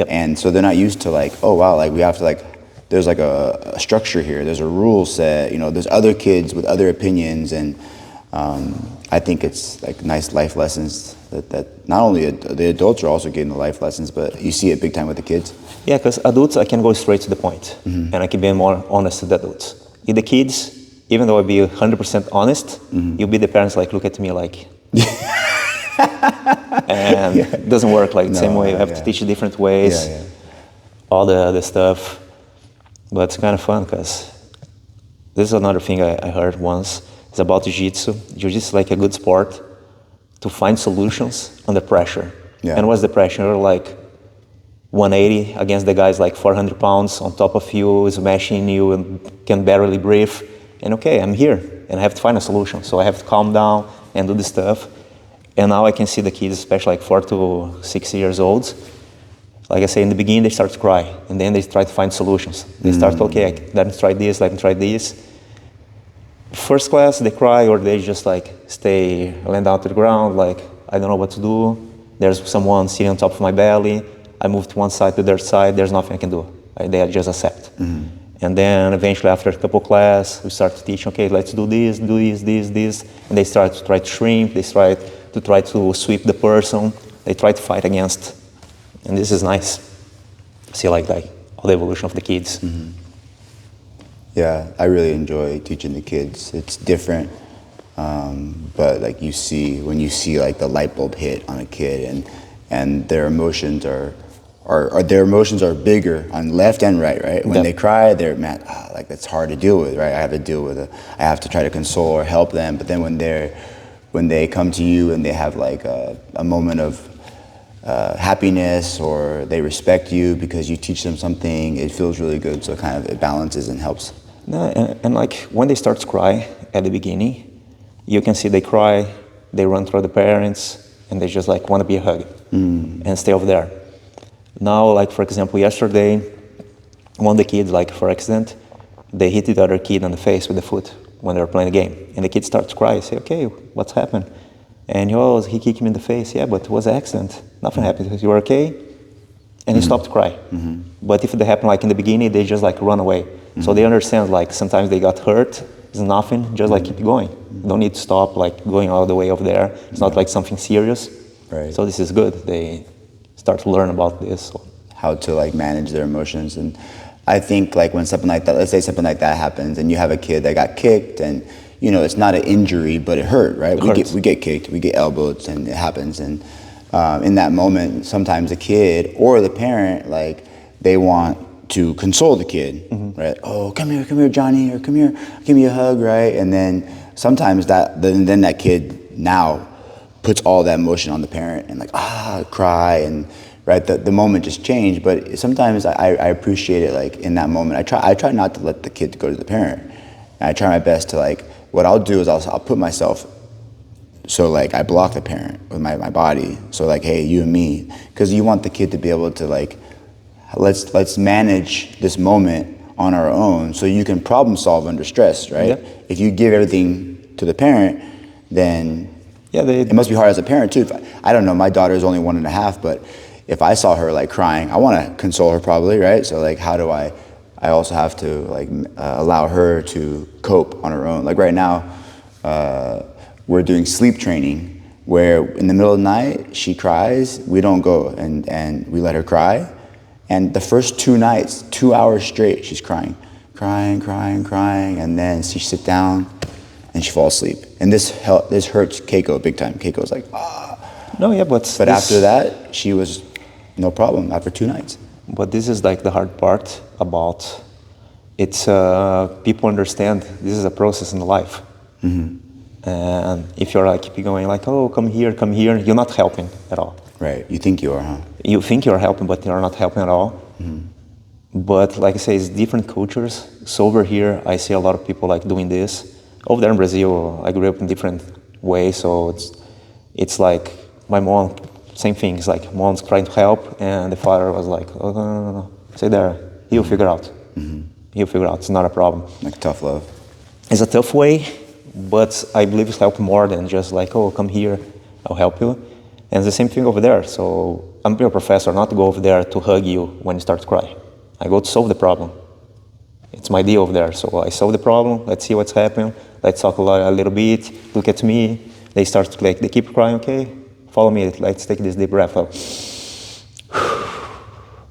And so they're not used to like, oh wow, like we have to like, there's like a structure here, there's a rule set, you know, there's other kids with other opinions, and I think it's like nice life lessons that not only the adults are also getting the life lessons, but you see it big time with the kids. Yeah, because adults, I can go straight to the point, and I can be more honest with the adults. With the kids, even though I be 100% honest, you'll be the parents like look at me like, and it doesn't work like the same way. You have to teach different ways, all the stuff. But it's kind of fun because this is another thing I heard once. It's about Jiu-Jitsu. Jiu-Jitsu is like a good sport to find solutions under pressure. And what's the pressure? Like 180 against the guys like 400 pounds on top of you, smashing you and can barely breathe. And okay, I'm here and I have to find a solution. So I have to calm down and do this stuff. And now I can see the kids, especially like 4 to 6 years old. Like I say, in the beginning, they start to cry and then they try to find solutions. They start, okay, let me try this, let me try this. First class, they cry or they just like stay laying down to the ground, like, I don't know what to do. There's someone sitting on top of my belly. I move to one side to their side, there's nothing I can do. They just accept. And then eventually after a couple class, we start to teach, okay, let's do this, this. And they start to try to shrink, they try to sweep the person, they try to fight against. And this is nice. See like all the evolution of the kids. Yeah, I really enjoy teaching the kids. It's different, but like when you see like the light bulb hit on a kid, and their emotions are bigger on left and right? When they cry, they're mad. Like that's hard to deal with, right? I have to deal with it. I have to try to console or help them. But then when they come to you and they have like a moment of happiness, or they respect you because you teach them something, it feels really good. So it balances and helps. No, and like when they start to cry at the beginning, you can see they cry, they run through the parents, and they just like want to be a hug and stay over there. Now, like for example, yesterday, one of the kids, like for accident, they hit the other kid on the face with the foot when they were playing the game, and the kid starts to cry. I say, okay, what's happened? And he kicked me in the face. Yeah, but it was an accident. Nothing happened. You were okay? And he stopped to cry. But if it happened like in the beginning, they just like run away. So they understand like sometimes they got hurt. It's nothing. Just like keep going. You don't need to stop like going all the way over there. It's not like something serious. Right. So this is good. They start to learn about this. How to like manage their emotions. And I think like when something like that, let's say something like that happens, and you have a kid that got kicked, and you know, it's not an injury, but it hurt, right? We get kicked, we get elbowed, and it happens. And in that moment, sometimes the kid or the parent, like, they want to console the kid, right? Oh, come here, Johnny, or come here, give me a hug, right? And then sometimes that kid now puts all that emotion on the parent and like, cry and, right, the moment just changed. But sometimes I appreciate it, like in that moment. I try not to let the kid go to the parent. And I try my best to like, what I'll do is I'll put myself, so like I block the parent with my body. So like, hey, you and me, because you want the kid to be able to like, let's manage this moment on our own so you can problem solve under stress, right? Yeah. If you give everything to the parent, then it must be hard as a parent too. I don't know, my daughter is only 1.5, but if I saw her like crying, I want to console her probably, right? So like, how do I also have to like allow her to cope on her own. Like right now, we're doing sleep training where in the middle of the night, she cries, we don't go and we let her cry. And the first 2 nights, 2 hours straight, she's crying, and then she sit down and she falls asleep. And this hurts Keiko big time. Keiko's like, No, yeah, but after that, she was no problem after 2 nights. But this is like the hard part about it's people understand this is a process in life. Mm-hmm. And if you're like keep going like, oh, come here, you're not helping at all. Right, you think you are, huh? You think you're helping, but you're not helping at all. Mm-hmm. But like I say, it's different cultures. So over here, I see a lot of people like doing this. Over there in Brazil, I grew up in different ways, so it's like my mom, same thing. It's like mom's trying to help, and the father was like, oh, no, stay there. He'll figure out. Mm-hmm. He'll figure out. It's not a problem. Like tough love. It's a tough way, but I believe it's help more than just like, oh, come here, I'll help you. And the same thing over there. So I'm a professor, not to go over there to hug you when you start to cry. I go to solve the problem. It's my deal over there. So I solve the problem. Let's see what's happening. Let's talk a little bit. Look at me. They start to like, they keep crying. Okay, follow me. Let's take this deep breath.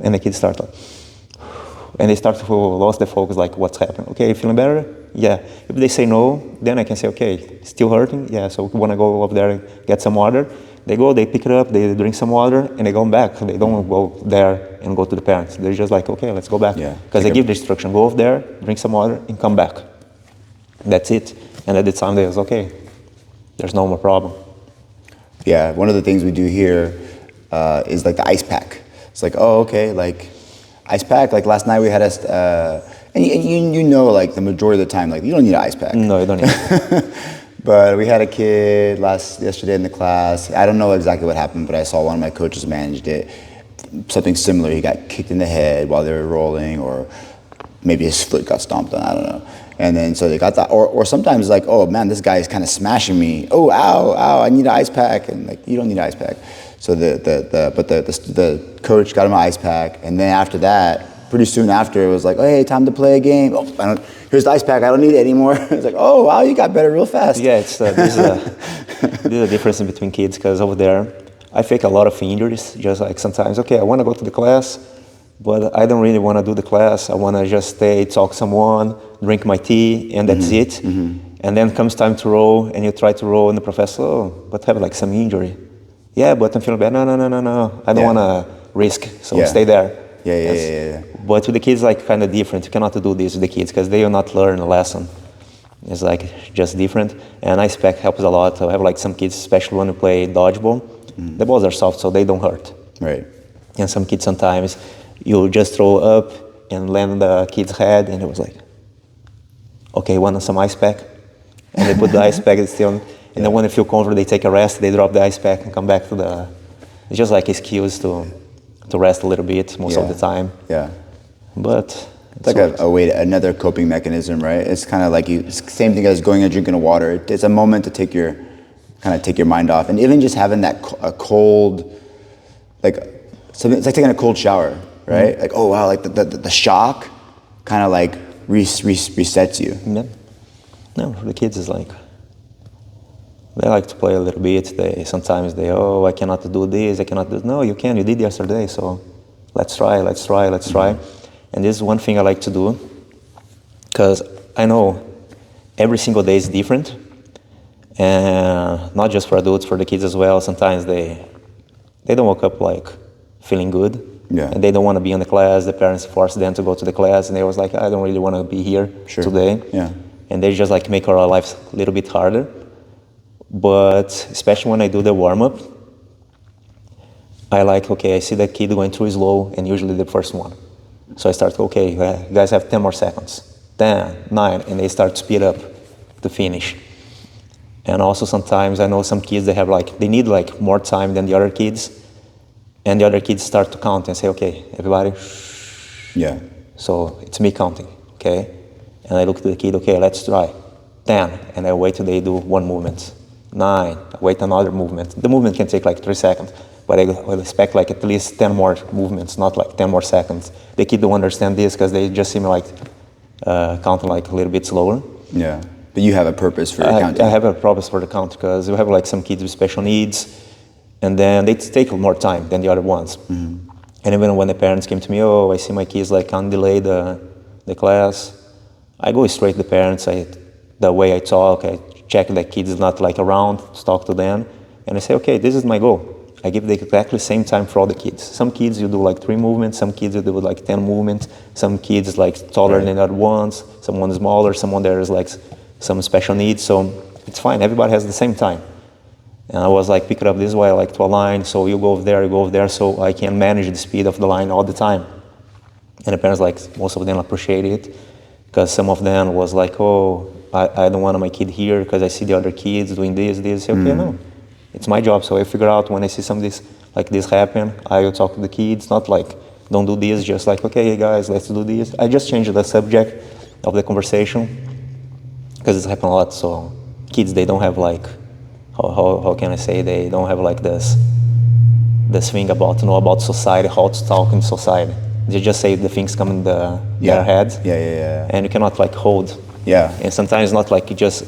And the kids start like, and they start to lose the focus. Like, what's happening? Okay, you feeling better? Yeah. If they say no, then I can say, okay, still hurting? Yeah. So we want to go up there and get some water. They go, they pick it up, they drink some water, and they go back. They don't go there and go to the parents. They're just like, okay, let's go back. Because they give the instruction, go over there, drink some water, and come back. That's it. And at the time, they was okay. There's no more problem. Yeah, one of the things we do here is like the ice pack. It's like, oh, okay, like ice pack. Like last night we had and you know, like the majority of the time, like you don't need an ice pack. No, you don't need it. But we had a kid yesterday in the class. I don't know exactly what happened, but I saw one of my coaches managed it. Something similar. He got kicked in the head while they were rolling, or maybe his foot got stomped on. I don't know. And then so they got that. Or sometimes like, oh man, this guy is kind of smashing me. Oh, ow! I need an ice pack. And like, you don't need an ice pack. So the coach got him an ice pack, and then after that, pretty soon after, it was like, oh, hey, time to play a game. Oh, here's the ice pack. I don't need it anymore. It's like, oh, wow, you got better real fast. Yeah, it's this is a difference between kids, because over there, I fake a lot of injuries. Just like sometimes, okay, I want to go to the class, but I don't really want to do the class. I want to just stay, talk to someone, drink my tea, and that's it. Mm-hmm. And then comes time to roll, and you try to roll, and the professor, oh, but have like some injury. Yeah, but I'm feeling bad. No. I don't want to risk, so stay there. Yeah. But with the kids, like kind of different. You cannot do this with the kids because they will not learn a lesson. It's like just different. And ice pack helps a lot. I have like some kids, especially when we play dodgeball. Mm. The balls are soft, so they don't hurt. Right. And some kids sometimes you just throw up and land on the kid's head, and it was like, okay, want some ice pack? And they put the ice pack still. And then when they feel comfortable, they take a rest. They drop the ice pack and come back to the. It's just like excuse to rest a little bit most of the time. Yeah. But it's like a way another coping mechanism, right? It's kind of like it's the same thing as going and drinking water. It's a moment to take your mind off, and even just having a cold, like something. It's like taking a cold shower, right? Mm-hmm. Like, oh wow, like the shock kind of like resets you. Yeah. No, for the kids is like. They like to play a little bit. Sometimes I cannot do this, I cannot do. No, you can. You did yesterday, so let's try. And this is one thing I like to do, because I know every single day is different, and not just for adults, for the kids as well. Sometimes they don't wake up like feeling good, and they don't want to be in the class. The parents force them to go to the class, and they was like, I don't really want to be here today, and they just like make our lives a little bit harder. But especially when I do the warm-up, I like, okay, I see that kid going through slow, and usually the first one. So I start, okay, you guys have 10 more seconds. 10, 9, and they start to speed up to finish. And also sometimes I know some kids, they need like more time than the other kids, and the other kids start to count and say, okay, everybody, shh. Yeah. So it's me counting, okay? And I look to the kid, okay, let's try. 10, and I wait till they do one movement. 9, I wait another movement. The movement can take like 3 seconds, but I will expect like at least 10 more movements, not like 10 more seconds. The kid don't understand this because they just see me like counting like a little bit slower. Yeah. But you have a purpose for your counting. I have a purpose for the count because we have like some kids with special needs, and then they take more time than the other ones. Mm-hmm. And even when the parents came to me, oh, I see my kids like can't delay the class, I go straight to the parents. The way I talk, I check the kids not like around, talk to them, and I say, okay, this is my goal. I give the exactly same time for all the kids. Some kids you do like 3 movements, some kids you do like 10 movements, some kids like taller than other ones, someone smaller, someone there is like some special needs, so it's fine, everybody has the same time. And I was like, pick it up this way, I like to align, so you go over there, so I can manage the speed of the line all the time. And the parents, like, most of them appreciate it, because some of them was like, oh, I don't want my kid here because I see the other kids doing this. I say, okay, no, it's my job, so I figure out when I see some of this, like this happen, I will talk to the kids, not like, don't do this, just like, okay, hey guys, let's do this. I just changed the subject of the conversation, because it's happened a lot, so kids, they don't have like, how can I say, they don't have like this thing about to know about society, how to talk in society. They just say the things come in their head, and you cannot like hold. Yeah. And sometimes not like just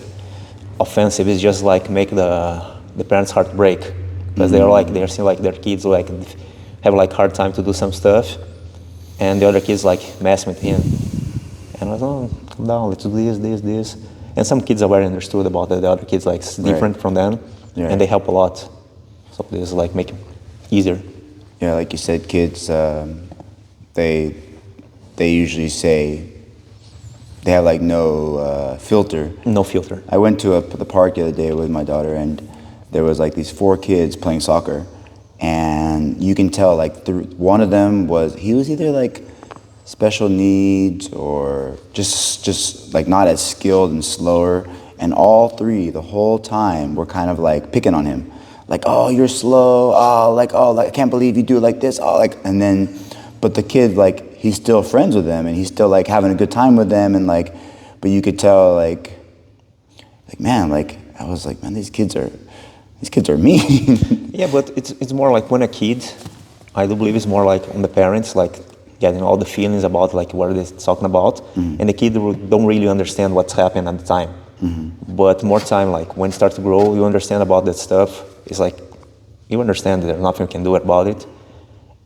offensive, it's just like make the parents' heart break, because they're seeing like their kids like have like hard time to do some stuff, and the other kids like mess with him. And I was, oh, calm down, let's do this. And some kids are very understood about that. The other kids like different from them, and they help a lot. So this like make it easier. Yeah, like you said, kids, they usually say they have like no filter. No filter. I went to the park the other day with my daughter, and there was like these 4 kids playing soccer, and you can tell like one of them he was either like special needs or just like not as skilled and slower, and all 3 the whole time were kind of like picking on him, like, oh, you're slow, oh, I can't believe you do it like this, oh, like, and then but the kid, like, he's still friends with them and he's still like having a good time with them, and like, but you could tell like man, like I was like, man, these kids are mean. Yeah, but it's more like when a kid, I do believe it's more like on the parents, like getting all the feelings about like what they're talking about, and the kid don't really understand what's happening at the time. But more time, like when you start to grow, you understand about that stuff. It's like you understand that there's nothing you can do about it,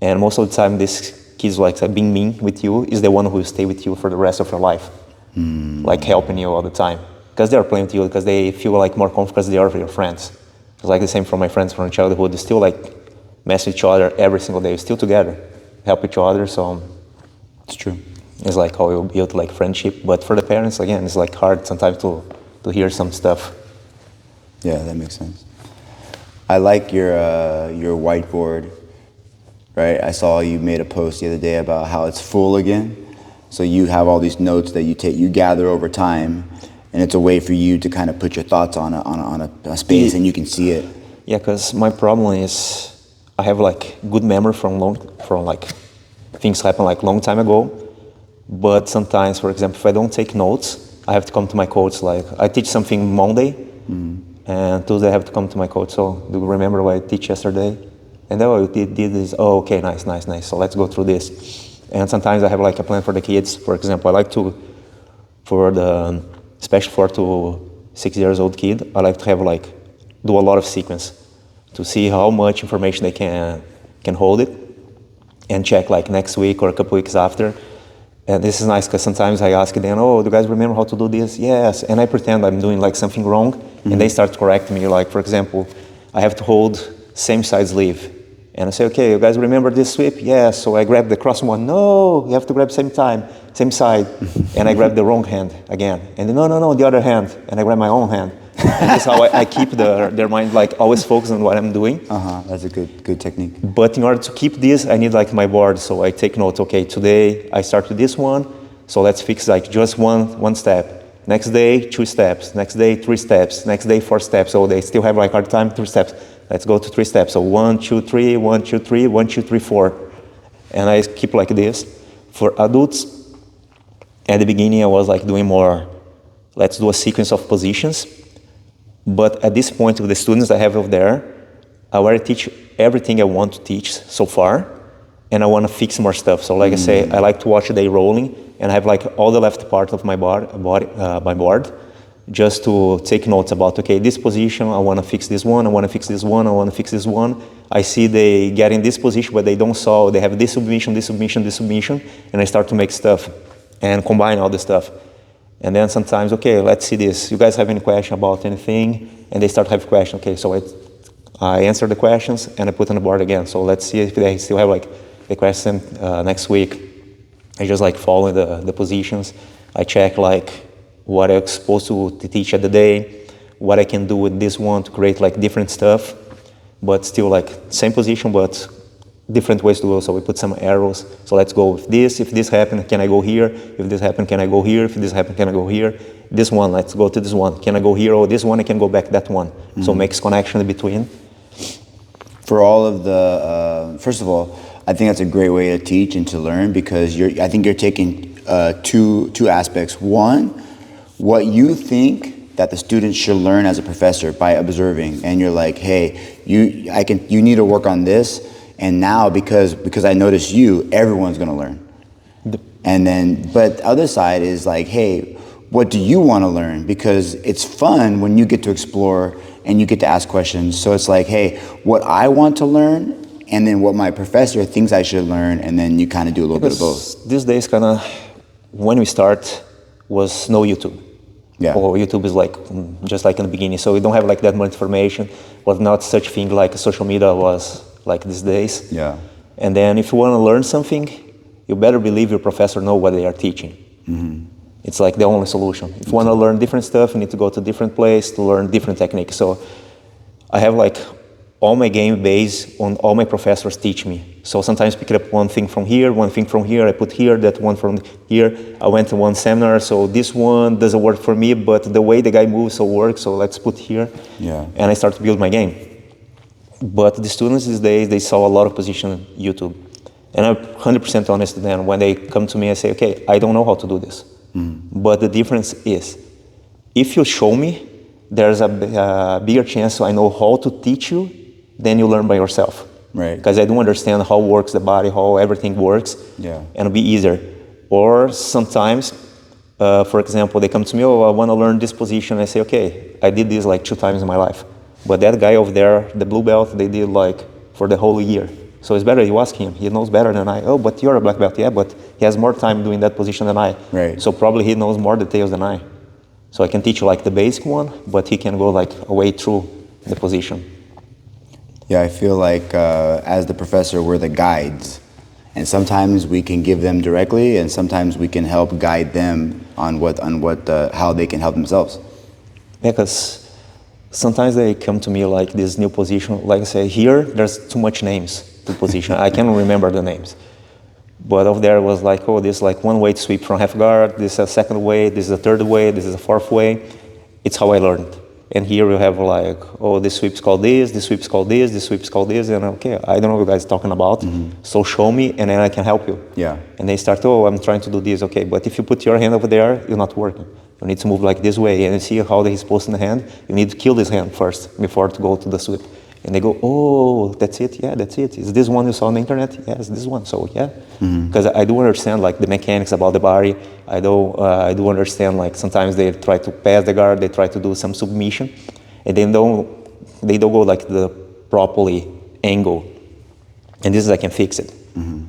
and most of the time, this kids like being mean with you is the one who will stay with you for the rest of your life, like helping you all the time, because they are playing with you because they feel like more comfortable because they are your friends. It's like the same for my friends from childhood. They still like mess with each other every single day, still together, help each other. So it's true. It's like how you build like friendship. But for the parents, again, it's like hard sometimes to hear some stuff. Yeah, that makes sense. I like your whiteboard, right? I saw you made a post the other day about how it's full again. So you have all these notes that you gather over time, and it's a way for you to kind of put your thoughts on a space, and you can see it. Yeah, because my problem is I have like good memory from like things happened like long time ago, but sometimes, for example, if I don't take notes, I have to come to my coach. Like I teach something Monday, and Tuesday I have to come to my coach. So do you remember what I teach yesterday? And then we did this. Oh, okay, nice. So let's go through this. And sometimes I have like a plan for the kids. For example, I like to, for the especially 4 to 6 years old kid, I like to have like do a lot of sequence to see how much information they can hold it, and check like next week or a couple weeks after. And this is nice because sometimes I ask them, oh, do you guys remember how to do this? Yes. And I pretend I'm doing like something wrong, and they start to correct me. Like, for example, I have to hold same side sleeve. And I say, okay, you guys remember this sweep? Yes. So I grab the cross one. No, you have to grab same side. And I grab the wrong hand again. And then, no, the other hand. And I grab my own hand. And this is how I keep their mind like always focused on what I'm doing. That's a good technique. But in order to keep this, I need like my board. So I take notes. Okay, today I start with this one. So let's fix like just one step. Next day, 2 steps. Next day, 3 steps. Next day, 4 steps. So they still have like hard time, 3 steps. Let's go to 3 steps. So 1, 2, 3, 1, 2, 3, 1, 2, 3, 4. And I keep like this. For adults, at the beginning I was like doing more, let's do a sequence of positions. But at this point with the students I have over there, I already teach everything I want to teach so far. And I want to fix more stuff. So like I say, I like to watch they rolling. And I have like all the left part of my board, just to take notes about, okay, this position, I want to fix this one, I want to fix this one, I want to fix this one. I see they get in this position, but they don't solve, they have this submission, this submission, this submission, and I start to make stuff and combine all the stuff. And then sometimes, okay, let's see this. You guys have any question about anything? And they start to have questions. Okay, so I answer the questions and I put on the board again. So let's see if they still have like the question next week. I just like follow the positions. I check like what I'm supposed to teach at the day, what I can do with this one to create like different stuff, but still like same position, but different ways to go. So we put some arrows. So let's go with this. If this happened, can I go here? If this happened, can I go here? If this happened, can I go here? This one, let's go to this one. Can I go here? Oh, this one, I can go back that one. So makes connection in between. For all of the, first of all, I think that's a great way to teach and to learn, because I think you're taking two aspects. One, what you think that the students should learn as a professor by observing, and you're like, hey, you need to work on this, and now because I notice you, everyone's gonna learn. And then, but the other side is like, hey, what do you want to learn? Because it's fun when you get to explore and you get to ask questions. So it's like, hey, what I want to learn, and then what my professor thinks I should learn, and then you kind of do a little bit of both. These days, kind of, when we start, was no YouTube. Yeah. Or YouTube is like, just like in the beginning, so we don't have like that much information, was not such thing like social media was like these days. Yeah. And then if you want to learn something, you better believe your professor know what they are teaching. It's like the only solution. If you want to learn different stuff, you need to go to different place to learn different techniques. So I have like all my game based on all my professors teach me. So sometimes pick up one thing from here, I put here, that one from here. I went to one seminar, so this one doesn't work for me, but the way the guy moves so works, so let's put here. Yeah. And I start to build my game. But the students these days, they saw a lot of position on YouTube. And I'm 100% honest with them. When they come to me, I say, okay, I don't know how to do this. But the difference is, if you show me, there's a bigger chance I know how to teach you than you learn by yourself. Right. Because I don't understand how works the body, how everything works. Yeah. And it'll be easier. Or sometimes, for example, they come to me, oh, I want to learn this position. I say, okay, I did this like 2 times in my life. But that guy over there, the blue belt, they did like for the whole year. So it's better you ask him. He knows better than I. Oh, but you're a black belt. Yeah, but he has more time doing that position than I. Right. So probably he knows more details than I. So I can teach you like the basic one, but he can go like a way through the position. Yeah, I feel like as the professor, we're the guides. And sometimes we can give them directly, and sometimes we can help guide them on how they can help themselves. Because sometimes they come to me like this new position. Like I say, here, there's too much names to position. I can't remember the names. But over there was like, oh, this is like one way to sweep from half guard, this is a second way, this is a third way, this is a fourth way. It's how I learned. And here we have like, oh, this sweep's called this sweep's called this sweep's called this, and okay, I don't know what you guys are talking about, so show me and then I can help you. Yeah. And they start, oh, I'm trying to do this, okay, but if you put your hand over there, you're not working. You need to move like this way, and you see how he's posting the hand, you need to kill this hand first before to go to the sweep. And they go, oh, that's it, yeah, that's it. Is this one you saw on the internet? Yes, this one, so yeah. Because I do understand like the mechanics about the body. I do understand like sometimes they try to pass the guard, they try to do some submission, and they don't go like the properly angle. And this is, I can fix it. And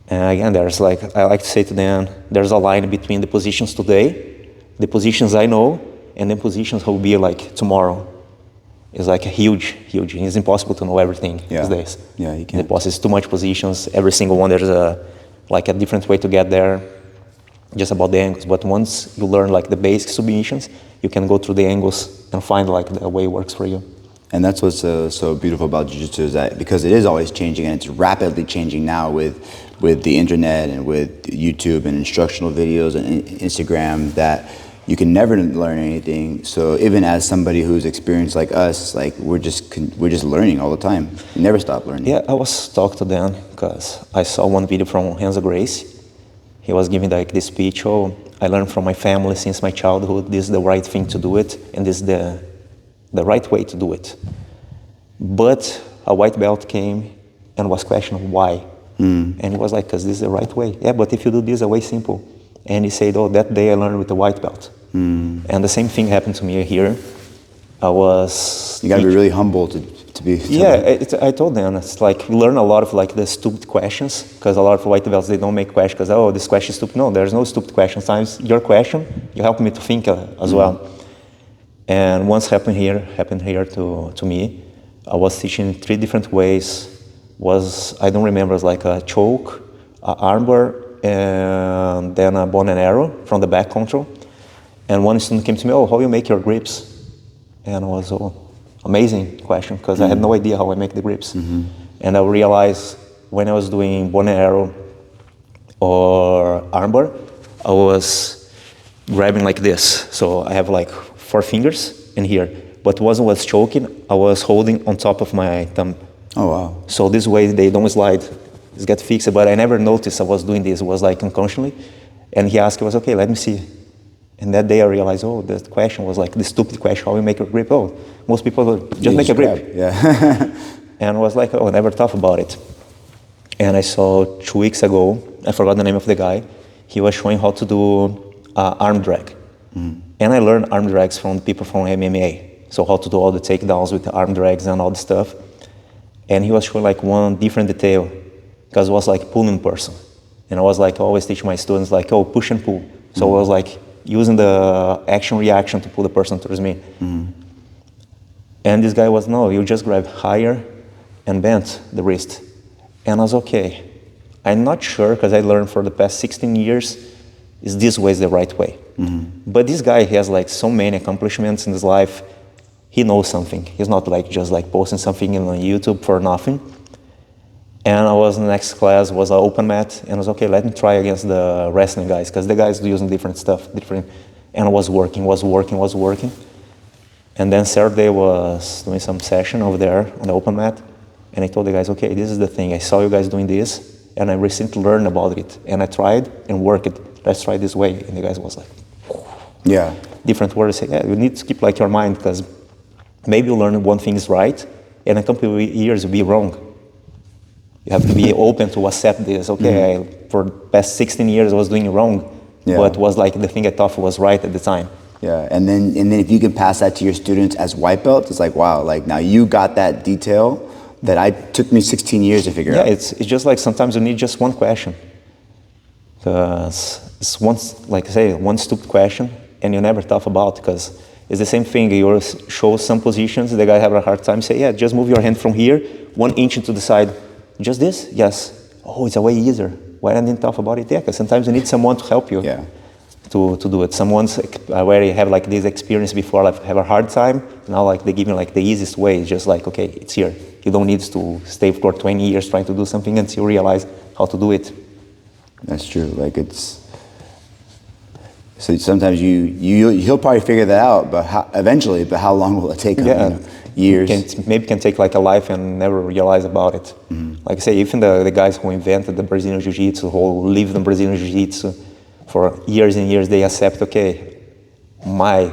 again, there's like, I like to say to them, there's a line between the positions today, the positions I know, and the positions will be like tomorrow. It's like a huge. It's impossible to know everything these days. Yeah, you can't. It's too much positions. Every single one, there's a different way to get there, just about the angles. But once you learn like the basic submissions, you can go through the angles and find like the way it works for you. And that's what's so beautiful about Jiu-Jitsu, is that because it is always changing, and it's rapidly changing now with the internet and with YouTube and instructional videos and Instagram, that you can never learn anything. So even as somebody who's experienced like us, like we're just learning all the time. You never stop learning. Yeah, I was talking to Dan because I saw one video from Renzo Gracie. He was giving like this speech. Oh, I learned from my family since my childhood. This is the right thing to do it, and this is the right way to do it. But a white belt came and was questioning why. And he was like, because this is the right way. Yeah, but if you do this, a way simple. And he said, oh, that day I learned with the white belt. And the same thing happened to me here. I was... You gotta be really humble to be... I told them, it's like, we learn a lot of like the stupid questions, because a lot of white belts, they don't make questions because, oh, this question is stupid. No, there's no stupid question. Sometimes your question, you help me to think as well. And once happened here to me. I was teaching 3 different ways. I don't remember, it was like a choke, an armbar, and then a bow and arrow from the back control. And one student came to me, oh, how you make your grips? And it was amazing question, because I had no idea how I make the grips. And I realized when I was doing bow and arrow or armbar, I was grabbing like this. So I have like 4 fingers in here, but wasn't was choking, I was holding on top of my thumb. Oh, wow. So this way they don't slide, just get fixed, but I never noticed I was doing this, it was like unconsciously. And he asked, I was okay, let me see. And that day I realized, oh, the question was like the stupid question, how you make a grip? Oh, most people just make a grip. Yeah. And I was like, oh, I never thought about it. And I saw 2 weeks ago, I forgot the name of the guy, he was showing how to do arm drag. And I learned arm drags from people from MMA. So how to do all the takedowns with the arm drags and all the stuff. And he was showing like one different detail, because it was like pulling person. And I was like, I always teach my students like, oh, push and pull. So I was like using the action reaction to pull the person towards me. And this guy was, no, you just grab higher and bent the wrist. And I was okay. I'm not sure, because I learned for the past 16 years, is this way is the right way. But this guy, he has like so many accomplishments in his life. He knows something. He's not like just like posting something on YouTube for nothing. And I was in the next class, was an open mat, and I was okay, let me try against the wrestling guys, because the guys using different stuff, and I was working. And then Saturday was doing some session over there on the open mat, and I told the guys, okay, this is the thing, I saw you guys doing this, and I recently learned about it, and I tried and worked it. Let's try this way. And the guys was like, yeah, different words. Say, yeah, you need to keep like your mind, because maybe you learn one thing is right, and a couple of years will be wrong. You have to be open to accept this. Okay, for the past 16 years I was doing wrong, but was like the thing I thought was right at the time. Yeah, and then if you can pass that to your students as white belts, it's like, wow, like now you got that detail that took me 16 years to figure out. Yeah, it's just like sometimes you need just one question. Because it's like I say, one stupid question, and you never thought about, because it's the same thing. You show some positions, the guy have a hard time, say, yeah, just move your hand from here, 1 inch to the side. Just this? Yes. Oh, it's a way easier. Why I didn't talk about it? Yeah, because sometimes you need someone to help you to do it. Someone's where you have like this experience before, like have a hard time. Now like they give you like the easiest way. It's just like, okay, it's here. You don't need to stay for 20 years trying to do something until you realize how to do it. That's true. Like so sometimes he'll probably figure that out, but eventually, but how long will it take him? Yeah. You know, years. Maybe can take like a life and never realize about it. Like I say, even the guys who invented the Brazilian Jiu Jitsu, who lived in Brazilian Jiu Jitsu for years and years, they accept, okay, my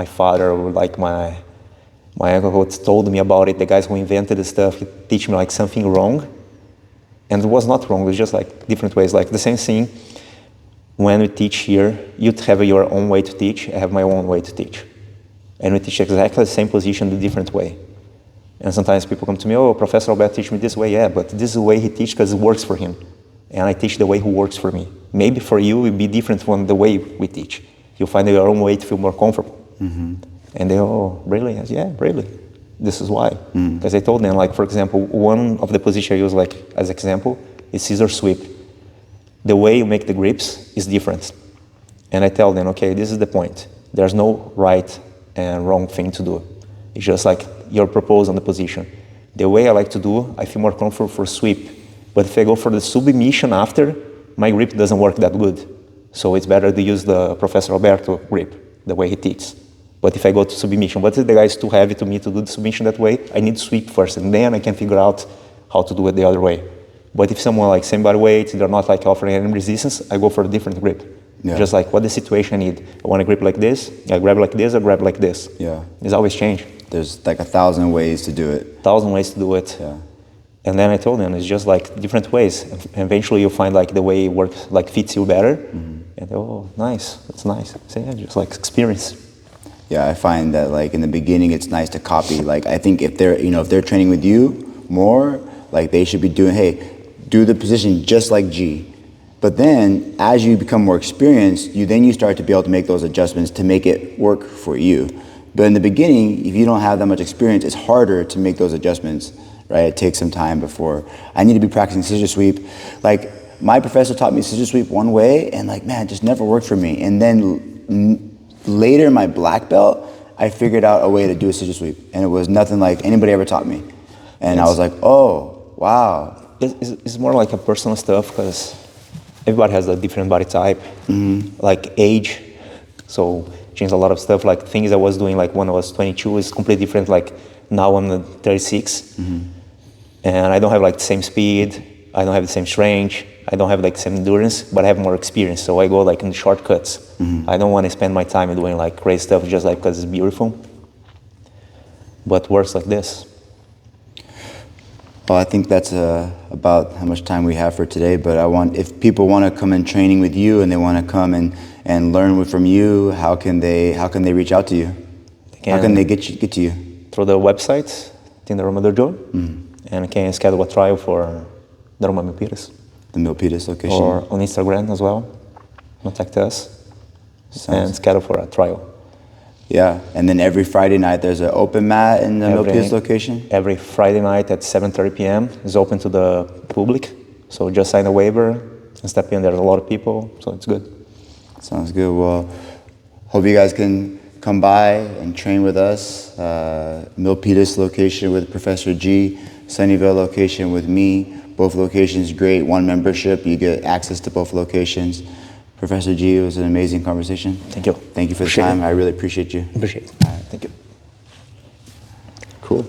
father, or like my uncle who told me about it, the guys who invented the stuff, he teach me like something wrong. And it was not wrong, it was just like different ways. Like the same thing, when we teach here, you have your own way to teach, I have my own way to teach. And we teach exactly the same position the different way. And sometimes people come to me, oh, Professor Alberto teach me this way. Yeah, but this is the way he teaches because it works for him. And I teach the way who works for me. Maybe for you it will be different from the way we teach. You'll find your own way to feel more comfortable. And they, oh, really? I said, yeah, really. This is why. Because I told them, like, for example, one of the positions I use like as example is scissor sweep. The way you make the grips is different. And I tell them, okay, this is the point. There's no right and wrong thing to do. It's just like your proposal on the position. The way I like to do, I feel more comfortable for sweep. But if I go for the submission after, my grip doesn't work that good. So it's better to use the Professor Alberto grip, the way he teaches. But if I go to submission, but if the guy is too heavy to me to do the submission that way, I need to sweep first, and then I can figure out how to do it the other way. But if someone like same body weight, they're not like offering any resistance, I go for a different grip. Yeah. Just like what the situation I need. I want to grip like this, I grab like this, I grab like this. Yeah. It's always change. There's like 1,000 ways to do it. 1,000 ways to do it. Yeah. And then I told them it's just like different ways. And eventually you'll find like the way it works, like fits you better. And oh, nice, that's nice. So yeah, just like experience. Yeah, I find that like in the beginning it's nice to copy. Like I think if they're, you know, if they're training with you more, like they should be doing, hey, do the position just like G. But then as you become more experienced, you start to be able to make those adjustments to make it work for you. But in the beginning, if you don't have that much experience, it's harder to make those adjustments, right? It takes some time before. I need to be practicing scissor sweep. Like my professor taught me scissor sweep one way and like, man, it just never worked for me. And then later in my black belt, I figured out a way to do a scissor sweep. And it was nothing like anybody ever taught me. And I was like, oh, wow. It's more like a personal stuff because everybody has a different body type, like age. So changed a lot of stuff, like things I was doing like when I was 22 is completely different, like now I'm 36. And I don't have like the same speed, I don't have the same strength, I don't have like the same endurance, but I have more experience, so I go like in the shortcuts. I don't want to spend my time doing like crazy stuff just like because it's beautiful, but works like this. Well, I think that's about how much time we have for today, but if people want to come in training with you and they want to come and learn from you, how can they reach out to you? How can they get to you? Through the website, in the Daruma Dojo, and can schedule a trial for Daruma Milpitas. The Milpitas location. Or on Instagram as well. Contact us and schedule for a trial. Yeah, and then every Friday night there's an open mat in the Milpitas location? Every Friday night at 7:30 p.m. is open to the public. So just sign a waiver and step in. There's a lot of people, so it's good. Sounds good. Well, hope you guys can come by and train with us. Milpitas location with Professor G, Sunnyvale location with me. Both locations great, one membership. You get access to both locations. Professor G, it was an amazing conversation. Thank you. Thank you for the time. I really appreciate you. Appreciate it. All right. Thank you. Cool.